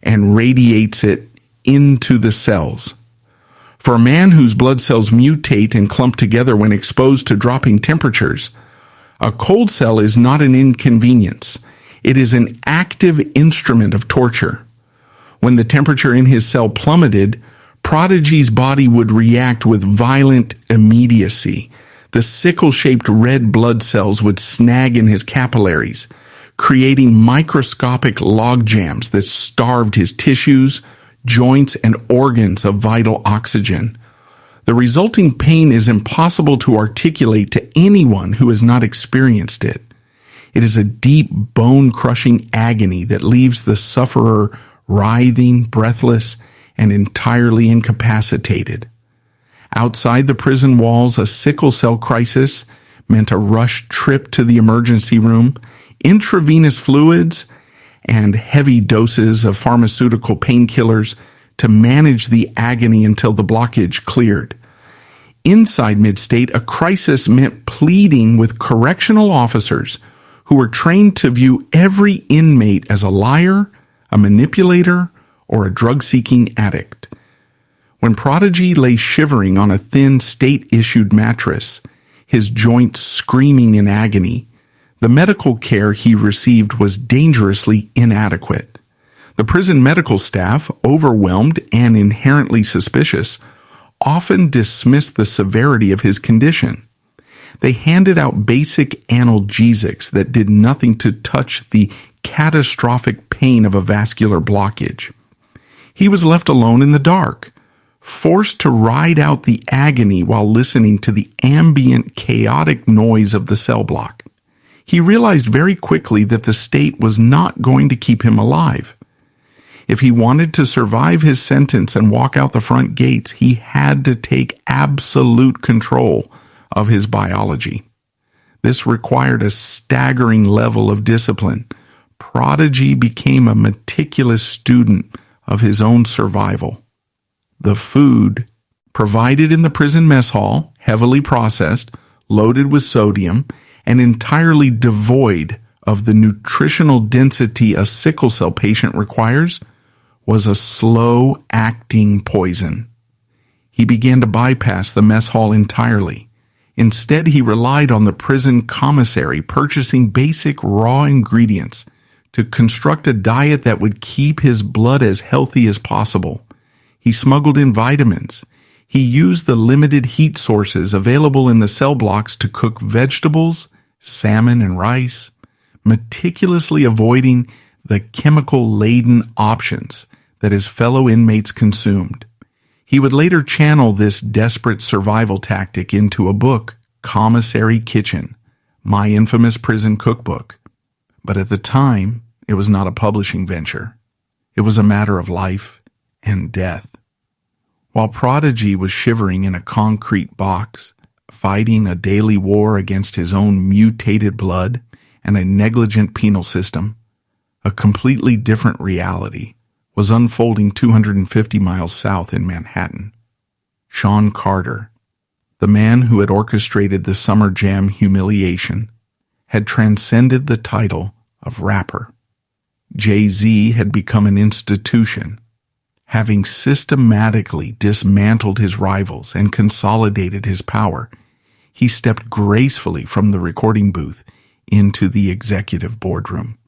and radiates it into the cells. For a man whose blood cells mutate and clump together when exposed to dropping temperatures, a cold cell is not an inconvenience. It is an active instrument of torture. When the temperature in his cell plummeted, Prodigy's body would react with violent immediacy. The sickle-shaped red blood cells would snag in his capillaries, creating microscopic logjams that starved his tissues, joints, and organs of vital oxygen. The resulting pain is impossible to articulate to anyone who has not experienced it. It is a deep, bone-crushing agony that leaves the sufferer writhing, breathless, and entirely incapacitated. Outside the prison walls, a sickle cell crisis meant a rushed trip to the emergency room, intravenous fluids, and heavy doses of pharmaceutical painkillers to manage the agony until the blockage cleared. Inside Midstate, a crisis meant pleading with correctional officers who were trained to view every inmate as a liar, a manipulator, or a drug-seeking addict. When Prodigy lay shivering on a thin state-issued mattress, his joints screaming in agony, the medical care he received was dangerously inadequate. The prison medical staff, overwhelmed and inherently suspicious, often dismissed the severity of his condition. They handed out basic analgesics that did nothing to touch the catastrophic pain of a vascular blockage. He was left alone in the dark, forced to ride out the agony while listening to the ambient, chaotic noise of the cell block. He realized very quickly that the state was not going to keep him alive. If he wanted to survive his sentence and walk out the front gates, he had to take absolute control of his biology. This required a staggering level of discipline. Prodigy became a meticulous student of his own survival. The food provided in the prison mess hall, heavily processed, loaded with sodium, and entirely devoid of the nutritional density a sickle cell patient requires, was a slow-acting poison. He began to bypass the mess hall entirely. Instead, he relied on the prison commissary, purchasing basic raw ingredients to construct a diet that would keep his blood as healthy as possible. He smuggled in vitamins. He used the limited heat sources available in the cell blocks to cook vegetables, salmon, and rice, meticulously avoiding the chemical-laden options that his fellow inmates consumed. He would later channel this desperate survival tactic into a book, Commissary Kitchen, My Infamous Prison Cookbook. But at the time, it was not a publishing venture. It was a matter of life and death. While Prodigy was shivering in a concrete box, fighting a daily war against his own mutated blood and a negligent penal system, a completely different reality was unfolding 250 miles south in Manhattan. Sean Carter, the man who had orchestrated the summer jam Humiliation, had transcended the title of rapper. Jay-Z had become an institution, having systematically dismantled his rivals and consolidated his power. He stepped gracefully from the recording booth into the executive boardroom.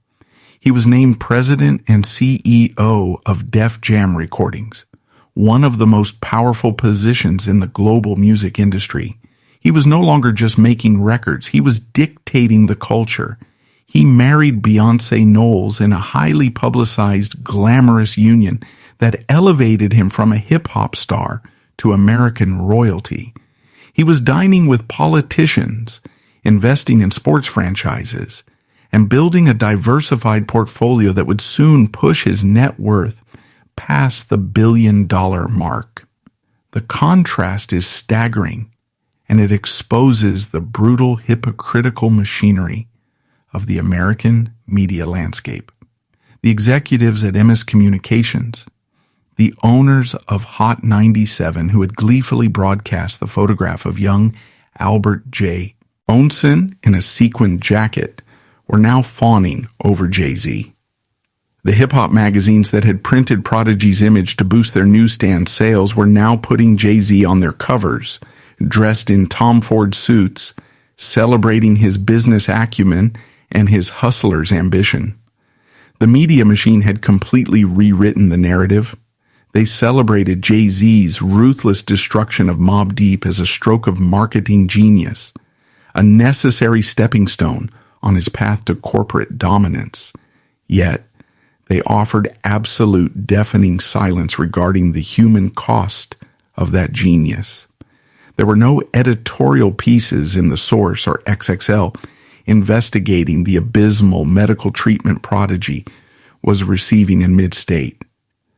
He was named president and CEO of Def Jam Recordings, one of the most powerful positions in the global music industry. He was no longer just making records, he was dictating the culture. He married Beyoncé Knowles in a highly publicized, glamorous union that elevated him from a hip-hop star to American royalty. He was dining with politicians, investing in sports franchises, and building a diversified portfolio that would soon push his net worth past the billion-dollar mark. The contrast is staggering, and it exposes the brutal, hypocritical machinery of the American media landscape. The executives at MS Communications, the owners of Hot 97 who had gleefully broadcast the photograph of young Albert J. Onsen in a sequined jacket, were now fawning over Jay-Z. The hip-hop magazines that had printed Prodigy's image to boost their newsstand sales were now putting Jay-Z on their covers, dressed in Tom Ford suits, celebrating his business acumen and his hustler's ambition. The media machine had completely rewritten the narrative. They celebrated Jay-Z's ruthless destruction of Mobb Deep as a stroke of marketing genius, a necessary stepping stone on his path to corporate dominance. Yet, they offered absolute deafening silence regarding the human cost of that genius. There were no editorial pieces in The Source or XXL investigating the abysmal medical treatment Prodigy was receiving in Midstate.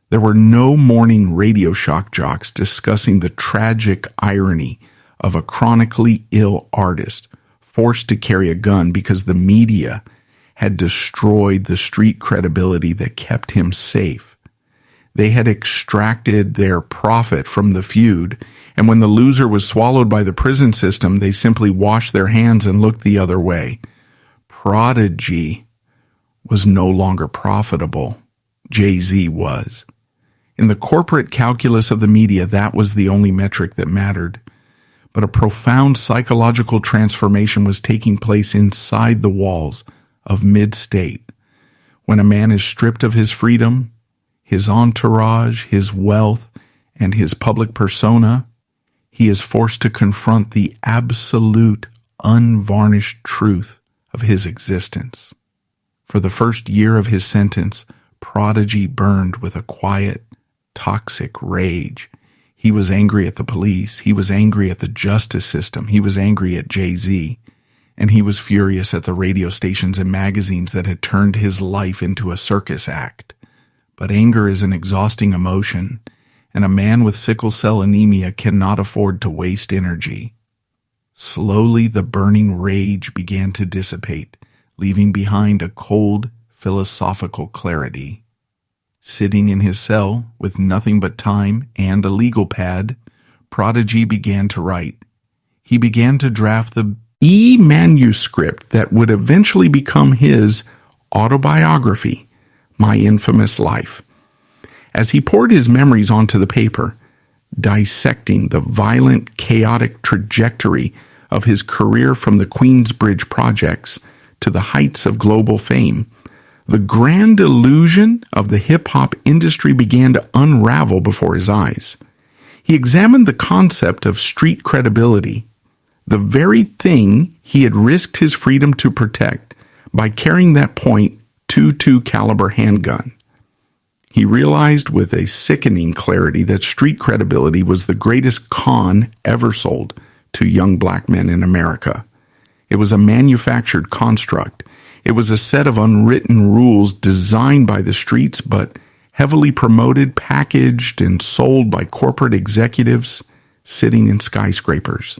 There were no morning radio shock jocks discussing the tragic irony of a chronically ill artist forced to carry a gun because the media had destroyed the street credibility that kept him safe. They had extracted their profit from the feud, and when the loser was swallowed by the prison system, they simply washed their hands and looked the other way. Prodigy was no longer profitable. Jay-Z was. In the corporate calculus of the media, that was the only metric that mattered. But a profound psychological transformation was taking place inside the walls of Midstate. When a man is stripped of his freedom, his entourage, his wealth, and his public persona, he is forced to confront the absolute, unvarnished truth of his existence. For the first year of his sentence, Prodigy burned with a quiet, toxic rage. He was angry at the police. He was angry at the justice system. He was angry at Jay-Z. And he was furious at the radio stations and magazines that had turned his life into a circus act. But anger is an exhausting emotion, and a man with sickle cell anemia cannot afford to waste energy. Slowly, the burning rage began to dissipate, leaving behind a cold, philosophical clarity. Sitting in his cell, with nothing but time and a legal pad, Prodigy began to write. He began to draft the manuscript that would eventually become his autobiography, My Infamous Life. As he poured his memories onto the paper, dissecting the violent, chaotic trajectory of his career from the Queensbridge projects to the heights of global fame, the grand illusion of the hip-hop industry began to unravel before his eyes. He examined the concept of street credibility, the very thing he had risked his freedom to protect by carrying that .22 caliber handgun. He realized with a sickening clarity that street credibility was the greatest con ever sold to young black men in America. It was a manufactured construct. It was a set of unwritten rules designed by the streets, but heavily promoted, packaged, and sold by corporate executives sitting in skyscrapers.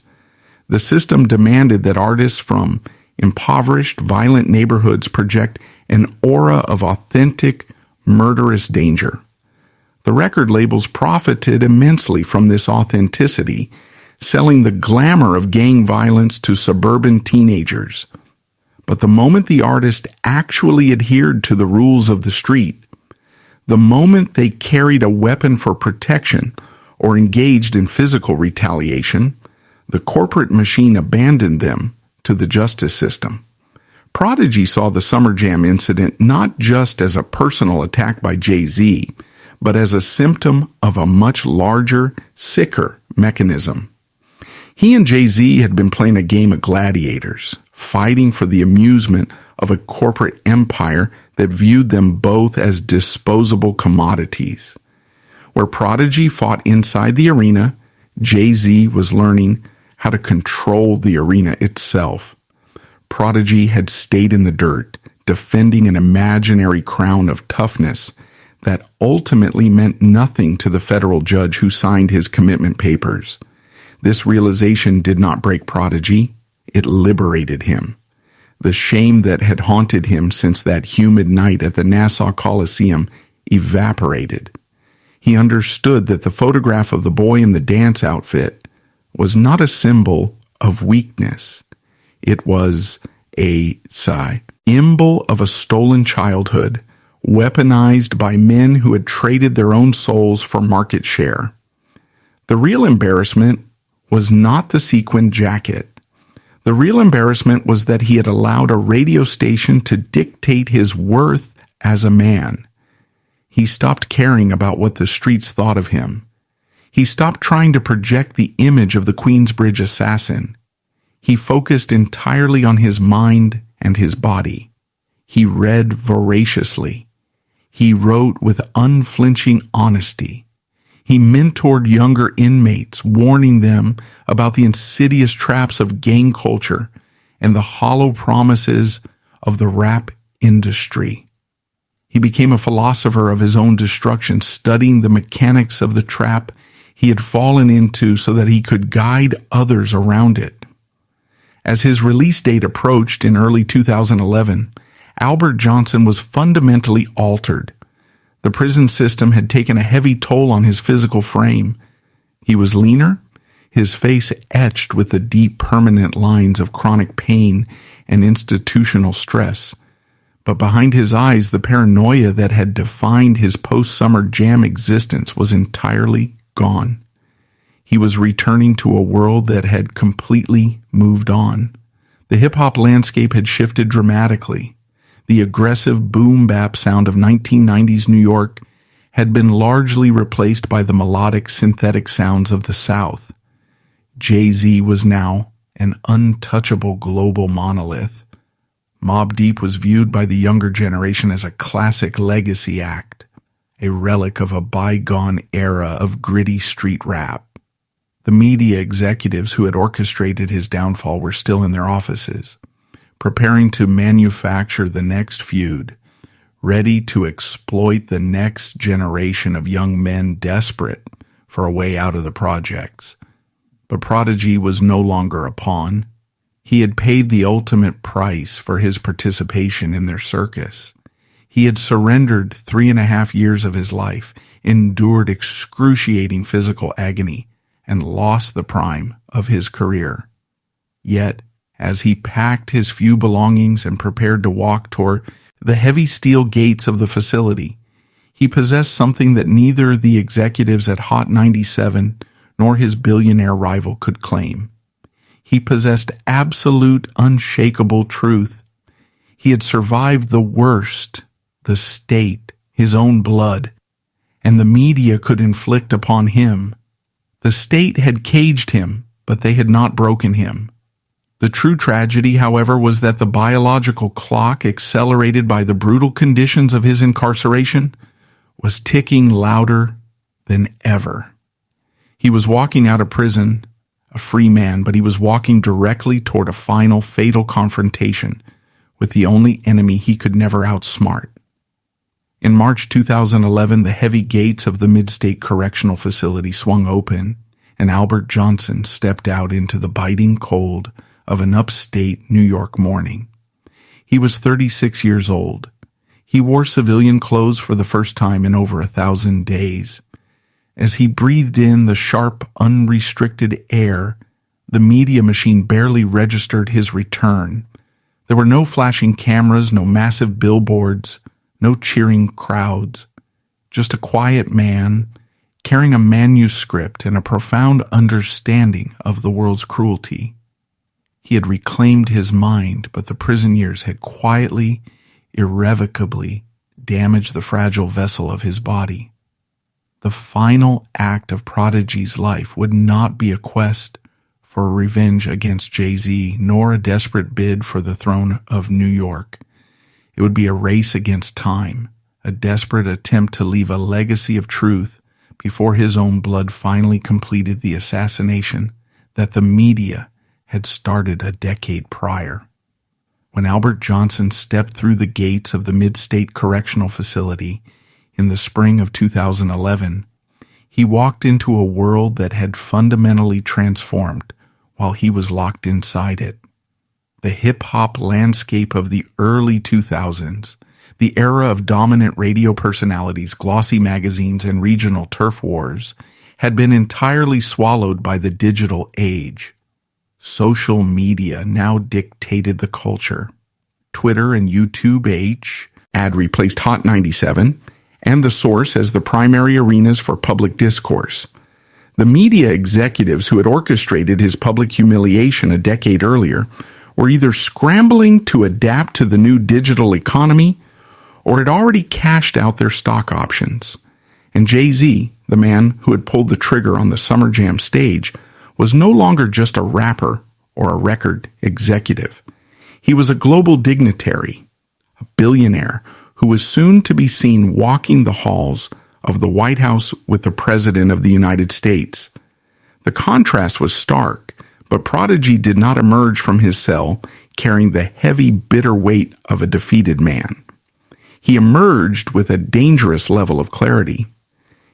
The system demanded that artists from impoverished, violent neighborhoods project an aura of authentic, murderous danger. The record labels profited immensely from this authenticity, selling the glamour of gang violence to suburban teenagers. But the moment the artist actually adhered to the rules of the street, the moment they carried a weapon for protection or engaged in physical retaliation, the corporate machine abandoned them to the justice system. Prodigy saw the Summer Jam incident not just as a personal attack by Jay-Z, but as a symptom of a much larger, sicker mechanism. He and Jay-Z had been playing a game of gladiators, fighting for the amusement of a corporate empire that viewed them both as disposable commodities. Where Prodigy fought inside the arena, Jay-Z was learning how to control the arena itself. Prodigy had stayed in the dirt, defending an imaginary crown of toughness that ultimately meant nothing to the federal judge who signed his commitment papers. This realization did not break Prodigy, it liberated him. The shame that had haunted him since that humid night at the Nassau Coliseum evaporated. He understood that the photograph of the boy in the dance outfit was not a symbol of weakness. It was a symbol of a stolen childhood, weaponized by men who had traded their own souls for market share. The real embarrassment was not the sequined jacket. The real embarrassment was that he had allowed a radio station to dictate his worth as a man. He stopped caring about what the streets thought of him. He stopped trying to project the image of the Queensbridge assassin. He focused entirely on his mind and his body. He read voraciously. He wrote with unflinching honesty. He mentored younger inmates, warning them about the insidious traps of gang culture and the hollow promises of the rap industry. He became a philosopher of his own destruction, studying the mechanics of the trap he had fallen into so that he could guide others around it. As his release date approached in early 2011, Albert Johnson was fundamentally altered. The prison system had taken a heavy toll on his physical frame. He was leaner, his face etched with the deep permanent lines of chronic pain and institutional stress. But behind his eyes, the paranoia that had defined his post-summer jam existence was entirely gone. He was returning to a world that had completely moved on. The hip-hop landscape had shifted dramatically. The aggressive boom-bap sound of 1990s New York had been largely replaced by the melodic synthetic sounds of the South. Jay-Z was now an untouchable global monolith. Mobb Deep was viewed by the younger generation as a classic legacy act, a relic of a bygone era of gritty street rap. The media executives who had orchestrated his downfall were still in their offices, preparing to manufacture the next feud, ready to exploit the next generation of young men desperate for a way out of the projects. But Prodigy was no longer a pawn. He had paid the ultimate price for his participation in their circus. He had surrendered 3.5 years of his life, endured excruciating physical agony, and lost the prime of his career. Yet, as he packed his few belongings and prepared to walk toward the heavy steel gates of the facility, he possessed something that neither the executives at Hot 97 nor his billionaire rival could claim. He possessed absolute, unshakable truth. He had survived the worst, the state, his own blood, and the media could inflict upon him. The state had caged him, but they had not broken him. The true tragedy, however, was that the biological clock, accelerated by the brutal conditions of his incarceration, was ticking louder than ever. He was walking out of prison, a free man, but he was walking directly toward a final, fatal confrontation with the only enemy he could never outsmart. In March 2011, the heavy gates of the Midstate Correctional Facility swung open, and Albert Johnson stepped out into the biting cold of an upstate New York morning. He was 36 years old. He wore civilian clothes for the first time in over 1,000 days. As he breathed in the sharp, unrestricted air, the media machine barely registered his return. There were no flashing cameras, no massive billboards, no cheering crowds. Just a quiet man carrying a manuscript and a profound understanding of the world's cruelty. He had reclaimed his mind, but the prison years had quietly, irrevocably damaged the fragile vessel of his body. The final act of Prodigy's life would not be a quest for revenge against Jay-Z, nor a desperate bid for the throne of New York. It would be a race against time, a desperate attempt to leave a legacy of truth before his own blood finally completed the assassination that the media had started a decade prior. When Albert Johnson stepped through the gates of the Midstate Correctional Facility in the spring of 2011, he walked into a world that had fundamentally transformed while he was locked inside it. The hip-hop landscape of the early 2000s, the era of dominant radio personalities, glossy magazines, and regional turf wars, had been entirely swallowed by the digital age. Social media now dictated the culture. Twitter and YouTube had replaced Hot 97 and The Source as the primary arenas for public discourse. The media executives who had orchestrated his public humiliation a decade earlier were either scrambling to adapt to the new digital economy or had already cashed out their stock options. And Jay-Z, the man who had pulled the trigger on the Summer Jam stage, was no longer just a rapper or a record executive. He was a global dignitary, a billionaire who was soon to be seen walking the halls of the White House with the President of the United States. The contrast was stark, but Prodigy did not emerge from his cell carrying the heavy, bitter weight of a defeated man. He emerged with a dangerous level of clarity.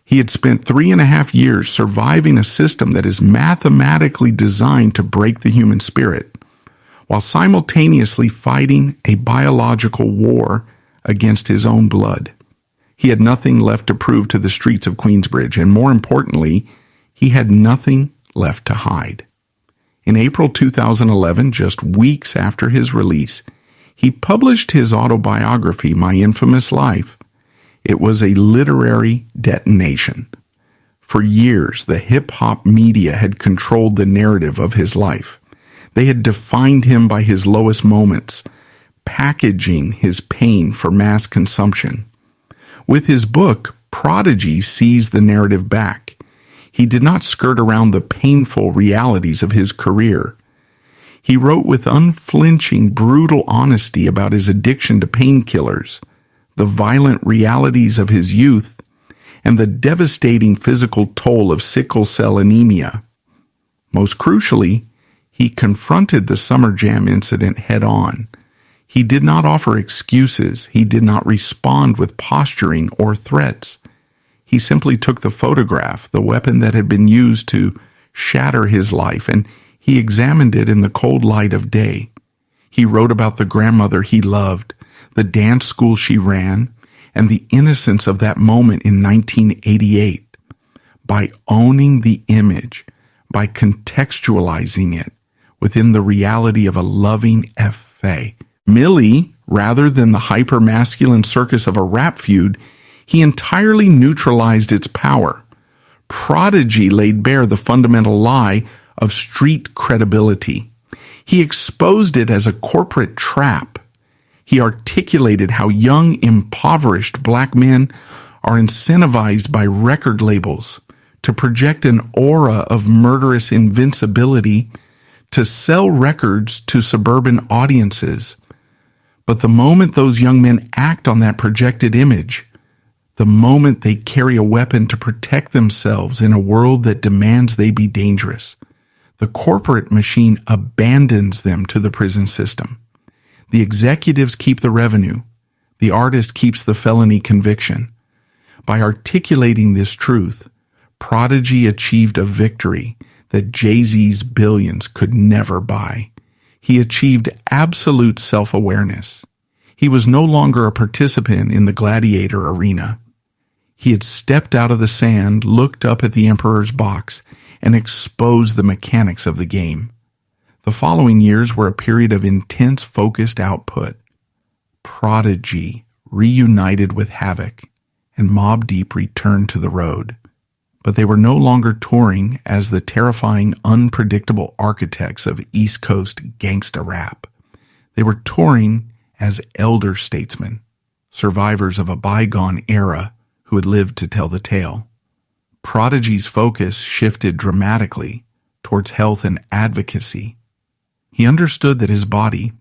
He had spent 3.5 years surviving a system that is mathematically designed to break the human spirit, while simultaneously fighting a biological war against his own blood. He had nothing left to prove to the streets of Queensbridge, and more importantly, he had nothing left to hide. In April 2011, just weeks after his release, he published his autobiography, My Infamous Life. It was a literary detonation. For years, the hip-hop media had controlled the narrative of his life. They had defined him by his lowest moments, packaging his pain for mass consumption. With his book, Prodigy seized the narrative back. He did not skirt around the painful realities of his career. He wrote with unflinching, brutal honesty about his addiction to painkillers, the violent realities of his youth, and the devastating physical toll of sickle cell anemia. Most crucially, he confronted the Summer Jam incident head-on. He did not offer excuses. He did not respond with posturing or threats. He simply took the photograph, the weapon that had been used to shatter his life, and he examined it in the cold light of day. He wrote about the grandmother he loved, the dance school she ran, and the innocence of that moment in 1988. By owning the image, by contextualizing it within the reality of a loving F.A. Millie, rather than the hyper-masculine circus of a rap feud, he entirely neutralized its power. Prodigy laid bare the fundamental lie of street credibility. He exposed it as a corporate trap. He articulated how young, impoverished black men are incentivized by record labels to project an aura of murderous invincibility, to sell records to suburban audiences. But the moment those young men act on that projected image, the moment they carry a weapon to protect themselves in a world that demands they be dangerous, the corporate machine abandons them to the prison system. The executives keep the revenue. The artist keeps the felony conviction. By articulating this truth, Prodigy achieved a victory that Jay-Z's billions could never buy. He achieved absolute self-awareness. He was no longer a participant in the gladiator arena. He had stepped out of the sand, looked up at the emperor's box, and exposed the mechanics of the game. The following years were a period of intense, focused output. Prodigy reunited with Havoc, and Mobb Deep returned to the road. But they were no longer touring as the terrifying, unpredictable architects of East Coast gangsta rap. They were touring as elder statesmen, survivors of a bygone era who had lived to tell the tale. Prodigy's focus shifted dramatically towards health and advocacy. He understood that his body,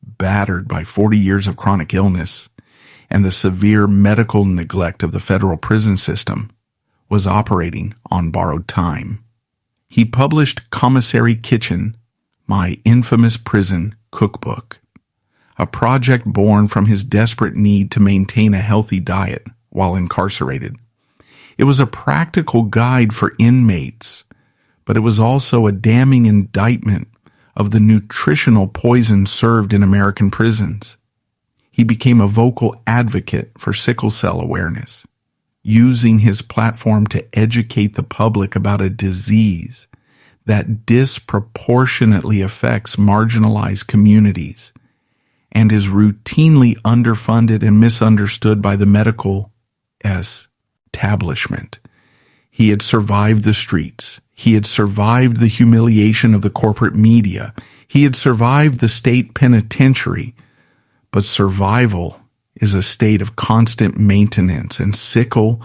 battered by 40 years of chronic illness and the severe medical neglect of the federal prison system, was operating on borrowed time. He published Commissary Kitchen, My Infamous Prison Cookbook, a project born from his desperate need to maintain a healthy diet while incarcerated. It was a practical guide for inmates, but it was also a damning indictment of the nutritional poison served in American prisons. He became a vocal advocate for sickle cell awareness, using his platform to educate the public about a disease that disproportionately affects marginalized communities and is routinely underfunded and misunderstood by the medical establishment. He had survived the streets. He had survived the humiliation of the corporate media. He had survived the state penitentiary. But survival is a state of constant maintenance, and sickle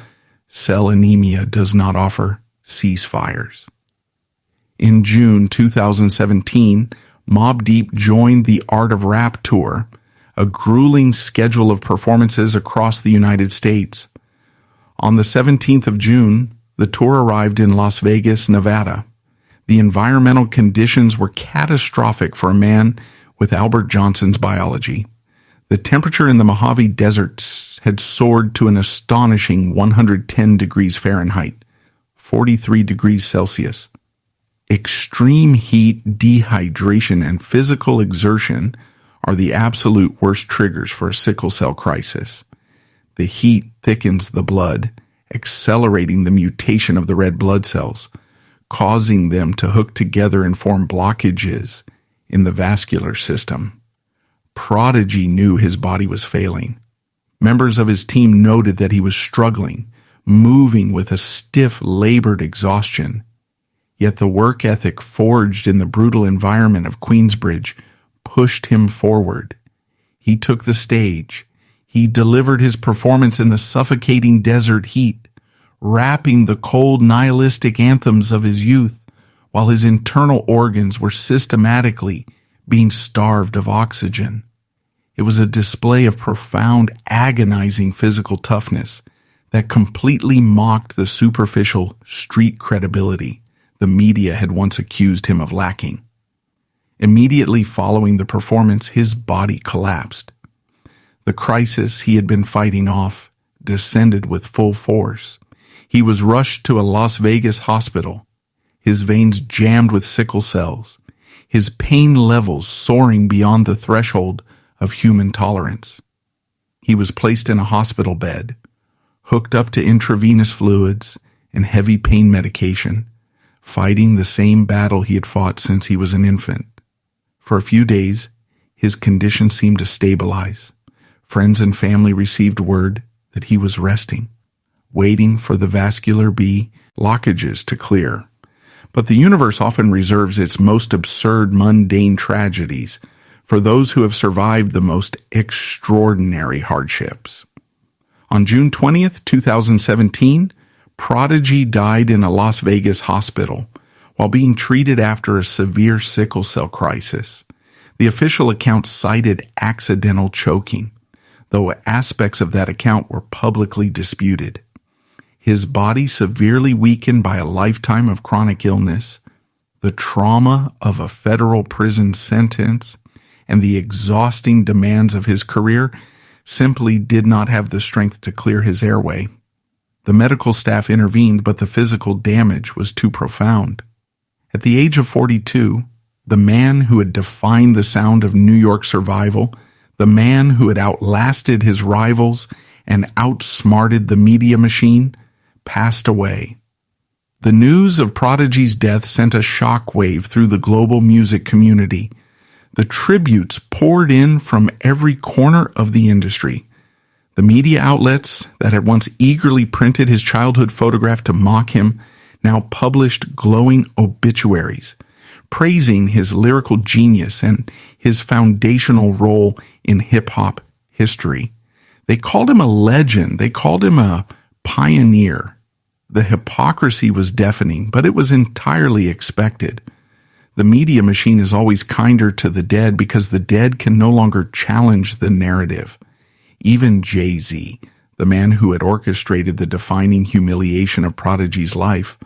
cell anemia does not offer ceasefires. In June 2017, Mobb Deep joined the Art of Rap tour, a grueling schedule of performances across the United States. On the 17th of June, the tour arrived in Las Vegas, Nevada. The environmental conditions were catastrophic for a man with Albert Johnson's biology. The temperature in the Mojave Desert had soared to an astonishing 110 degrees Fahrenheit, 43 degrees Celsius. Extreme heat, dehydration, and physical exertion are the absolute worst triggers for a sickle cell crisis. The heat thickens the blood, accelerating the mutation of the red blood cells, causing them to hook together and form blockages in the vascular system. Prodigy knew his body was failing. Members of his team noted that he was struggling, moving with a stiff, labored exhaustion. Yet the work ethic forged in the brutal environment of Queensbridge pushed him forward. He took the stage. He delivered his performance in the suffocating desert heat, rapping the cold, nihilistic anthems of his youth, while his internal organs were systematically being starved of oxygen. It was a display of profound, agonizing physical toughness that completely mocked the superficial street credibility the media had once accused him of lacking. Immediately following the performance, his body collapsed. The crisis he had been fighting off descended with full force. He was rushed to a Las Vegas hospital, his veins jammed with sickle cells, his pain levels soaring beyond the threshold of human tolerance. He was placed in a hospital bed, hooked up to intravenous fluids and heavy pain medication, fighting the same battle he had fought since he was an infant. For a few days, his condition seemed to stabilize. Friends and family received word that he was resting, waiting for the vascular blockages to clear. But the universe often reserves its most absurd, mundane tragedies for those who have survived the most extraordinary hardships. On June 20th, 2017, Prodigy died in a Las Vegas hospital while being treated after a severe sickle cell crisis. The official account cited accidental choking, though aspects of that account were publicly disputed. His body severely weakened by a lifetime of chronic illness, the trauma of a federal prison sentence, and the exhausting demands of his career simply did not have the strength to clear his airway. The medical staff intervened, but the physical damage was too profound. At the age of 42, the man who had defined the sound of New York survival, the man who had outlasted his rivals and outsmarted the media machine, passed away. The news of Prodigy's death sent a shockwave through the global music community. The tributes poured in from every corner of the industry. The media outlets that had once eagerly printed his childhood photograph to mock him now published glowing obituaries, praising his lyrical genius and his foundational role in hip-hop history. They called him a legend. They called him a pioneer. The hypocrisy was deafening, but it was entirely expected. The media machine is always kinder to the dead because the dead can no longer challenge the narrative. Even Jay-Z, the man who had orchestrated the defining humiliation of Prodigy's life,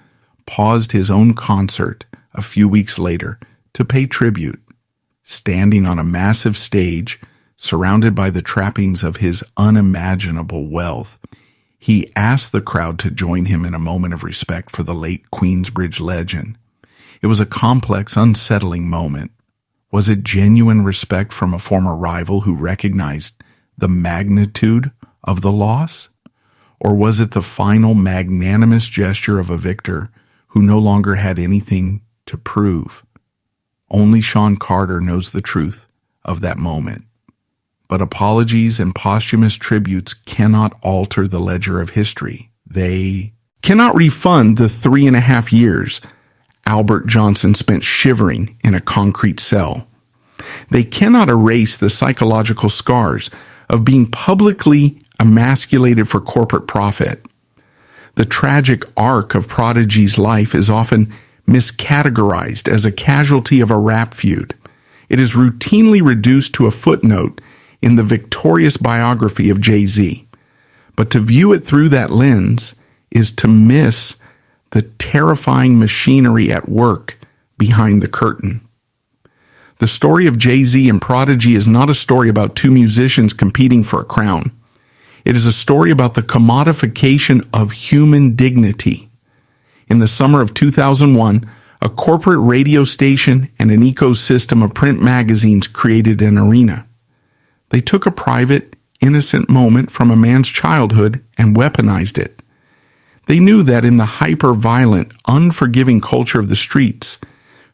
paused his own concert a few weeks later to pay tribute. Standing on a massive stage, surrounded by the trappings of his unimaginable wealth, he asked the crowd to join him in a moment of respect for the late Queensbridge legend. It was a complex, unsettling moment. Was it genuine respect from a former rival who recognized the magnitude of the loss? Or was it the final magnanimous gesture of a victor who no longer had anything to prove? Only Sean Carter knows the truth of that moment. But apologies and posthumous tributes cannot alter the ledger of history. They cannot refund the 3.5 years Albert Johnson spent shivering in a concrete cell. They cannot erase the psychological scars of being publicly emasculated for corporate profit. The tragic arc of Prodigy's life is often miscategorized as a casualty of a rap feud. It is routinely reduced to a footnote in the victorious biography of Jay-Z. But to view it through that lens is to miss the terrifying machinery at work behind the curtain. The story of Jay-Z and Prodigy is not a story about two musicians competing for a crown. It is a story about the commodification of human dignity. In the summer of 2001, a corporate radio station and an ecosystem of print magazines created an arena. They took a private, innocent moment from a man's childhood and weaponized it. They knew that in the hyper-violent, unforgiving culture of the streets,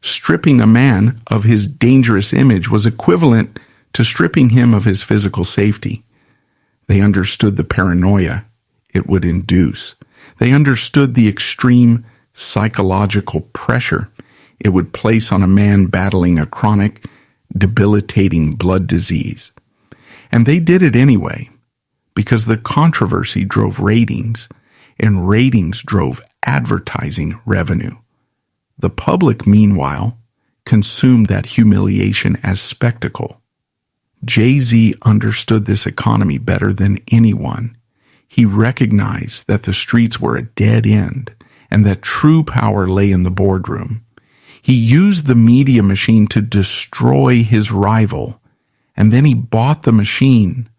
stripping a man of his dangerous image was equivalent to stripping him of his physical safety. They understood the paranoia it would induce. They understood the extreme psychological pressure it would place on a man battling a chronic, debilitating blood disease. And they did it anyway, because the controversy drove ratings, and ratings drove advertising revenue. The public, meanwhile, consumed that humiliation as spectacle. Jay-Z understood this economy better than anyone. He recognized that the streets were a dead end and that true power lay in the boardroom. He used the media machine to destroy his rival, and then he bought the machine.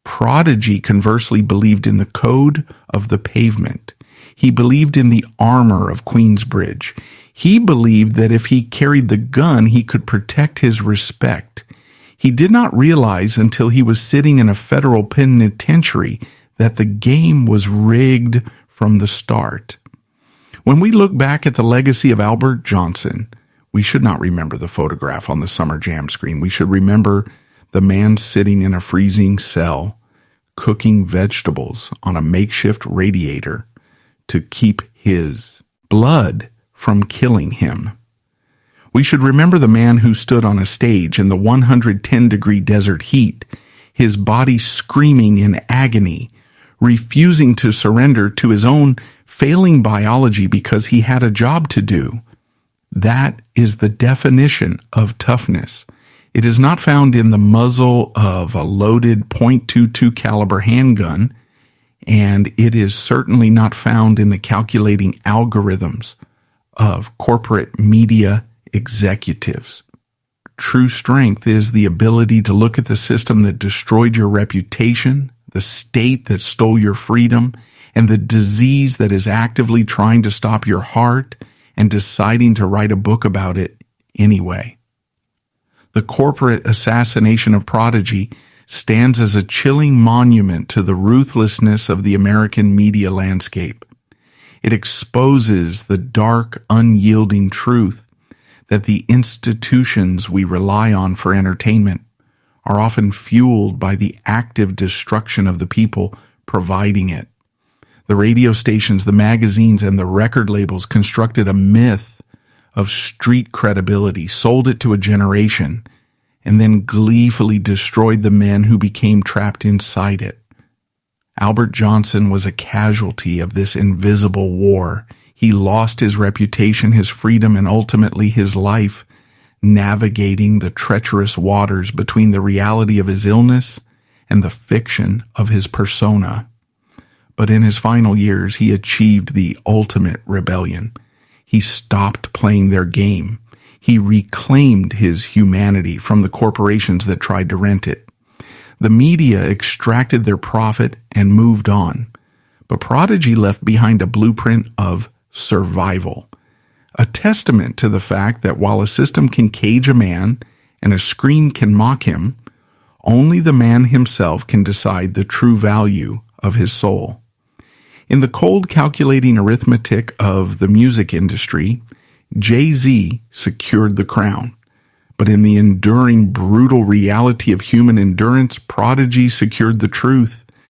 Prodigy, conversely, believed in the code of the pavement. He believed in the armor of Queensbridge. He believed that if he carried the gun, he could protect his respect. He did not realize until he was sitting in a federal penitentiary that the game was rigged from the start. When we look back at the legacy of Albert Johnson, we should not remember the photograph on the Summer Jam screen. We should remember the man sitting in a freezing cell, cooking vegetables on a makeshift radiator to keep his blood from killing him. We should remember the man who stood on a stage in the 110-degree desert heat, his body screaming in agony, refusing to surrender to his own failing biology because he had a job to do. That is the definition of toughness. It is not found in the muzzle of a loaded .22 caliber handgun, and it is certainly not found in the calculating algorithms of corporate media executives. True strength is the ability to look at the system that destroyed your reputation, the state that stole your freedom, and the disease that is actively trying to stop your heart and deciding to write a book about it anyway. The corporate assassination of Prodigy stands as a chilling monument to the ruthlessness of the American media landscape. It exposes the dark, unyielding truth that the institutions we rely on for entertainment are often fueled by the active destruction of the people providing it. The radio stations, the magazines, and the record labels constructed a myth of street credibility, sold it to a generation, and then gleefully destroyed the men who became trapped inside it. Albert Johnson was a casualty of this invisible war. He lost his reputation, his freedom, and ultimately his life, navigating the treacherous waters between the reality of his illness and the fiction of his persona. But in his final years, he achieved the ultimate rebellion. He stopped playing their game. He reclaimed his humanity from the corporations that tried to rent it. The media extracted their profit and moved on. But Prodigy left behind a blueprint of survival, a testament to the fact that while a system can cage a man and a screen can mock him, only the man himself can decide the true value of his soul. In the cold calculating arithmetic of the music industry, Jay-Z secured the crown. But in the enduring brutal reality of human endurance, Prodigy secured the truth.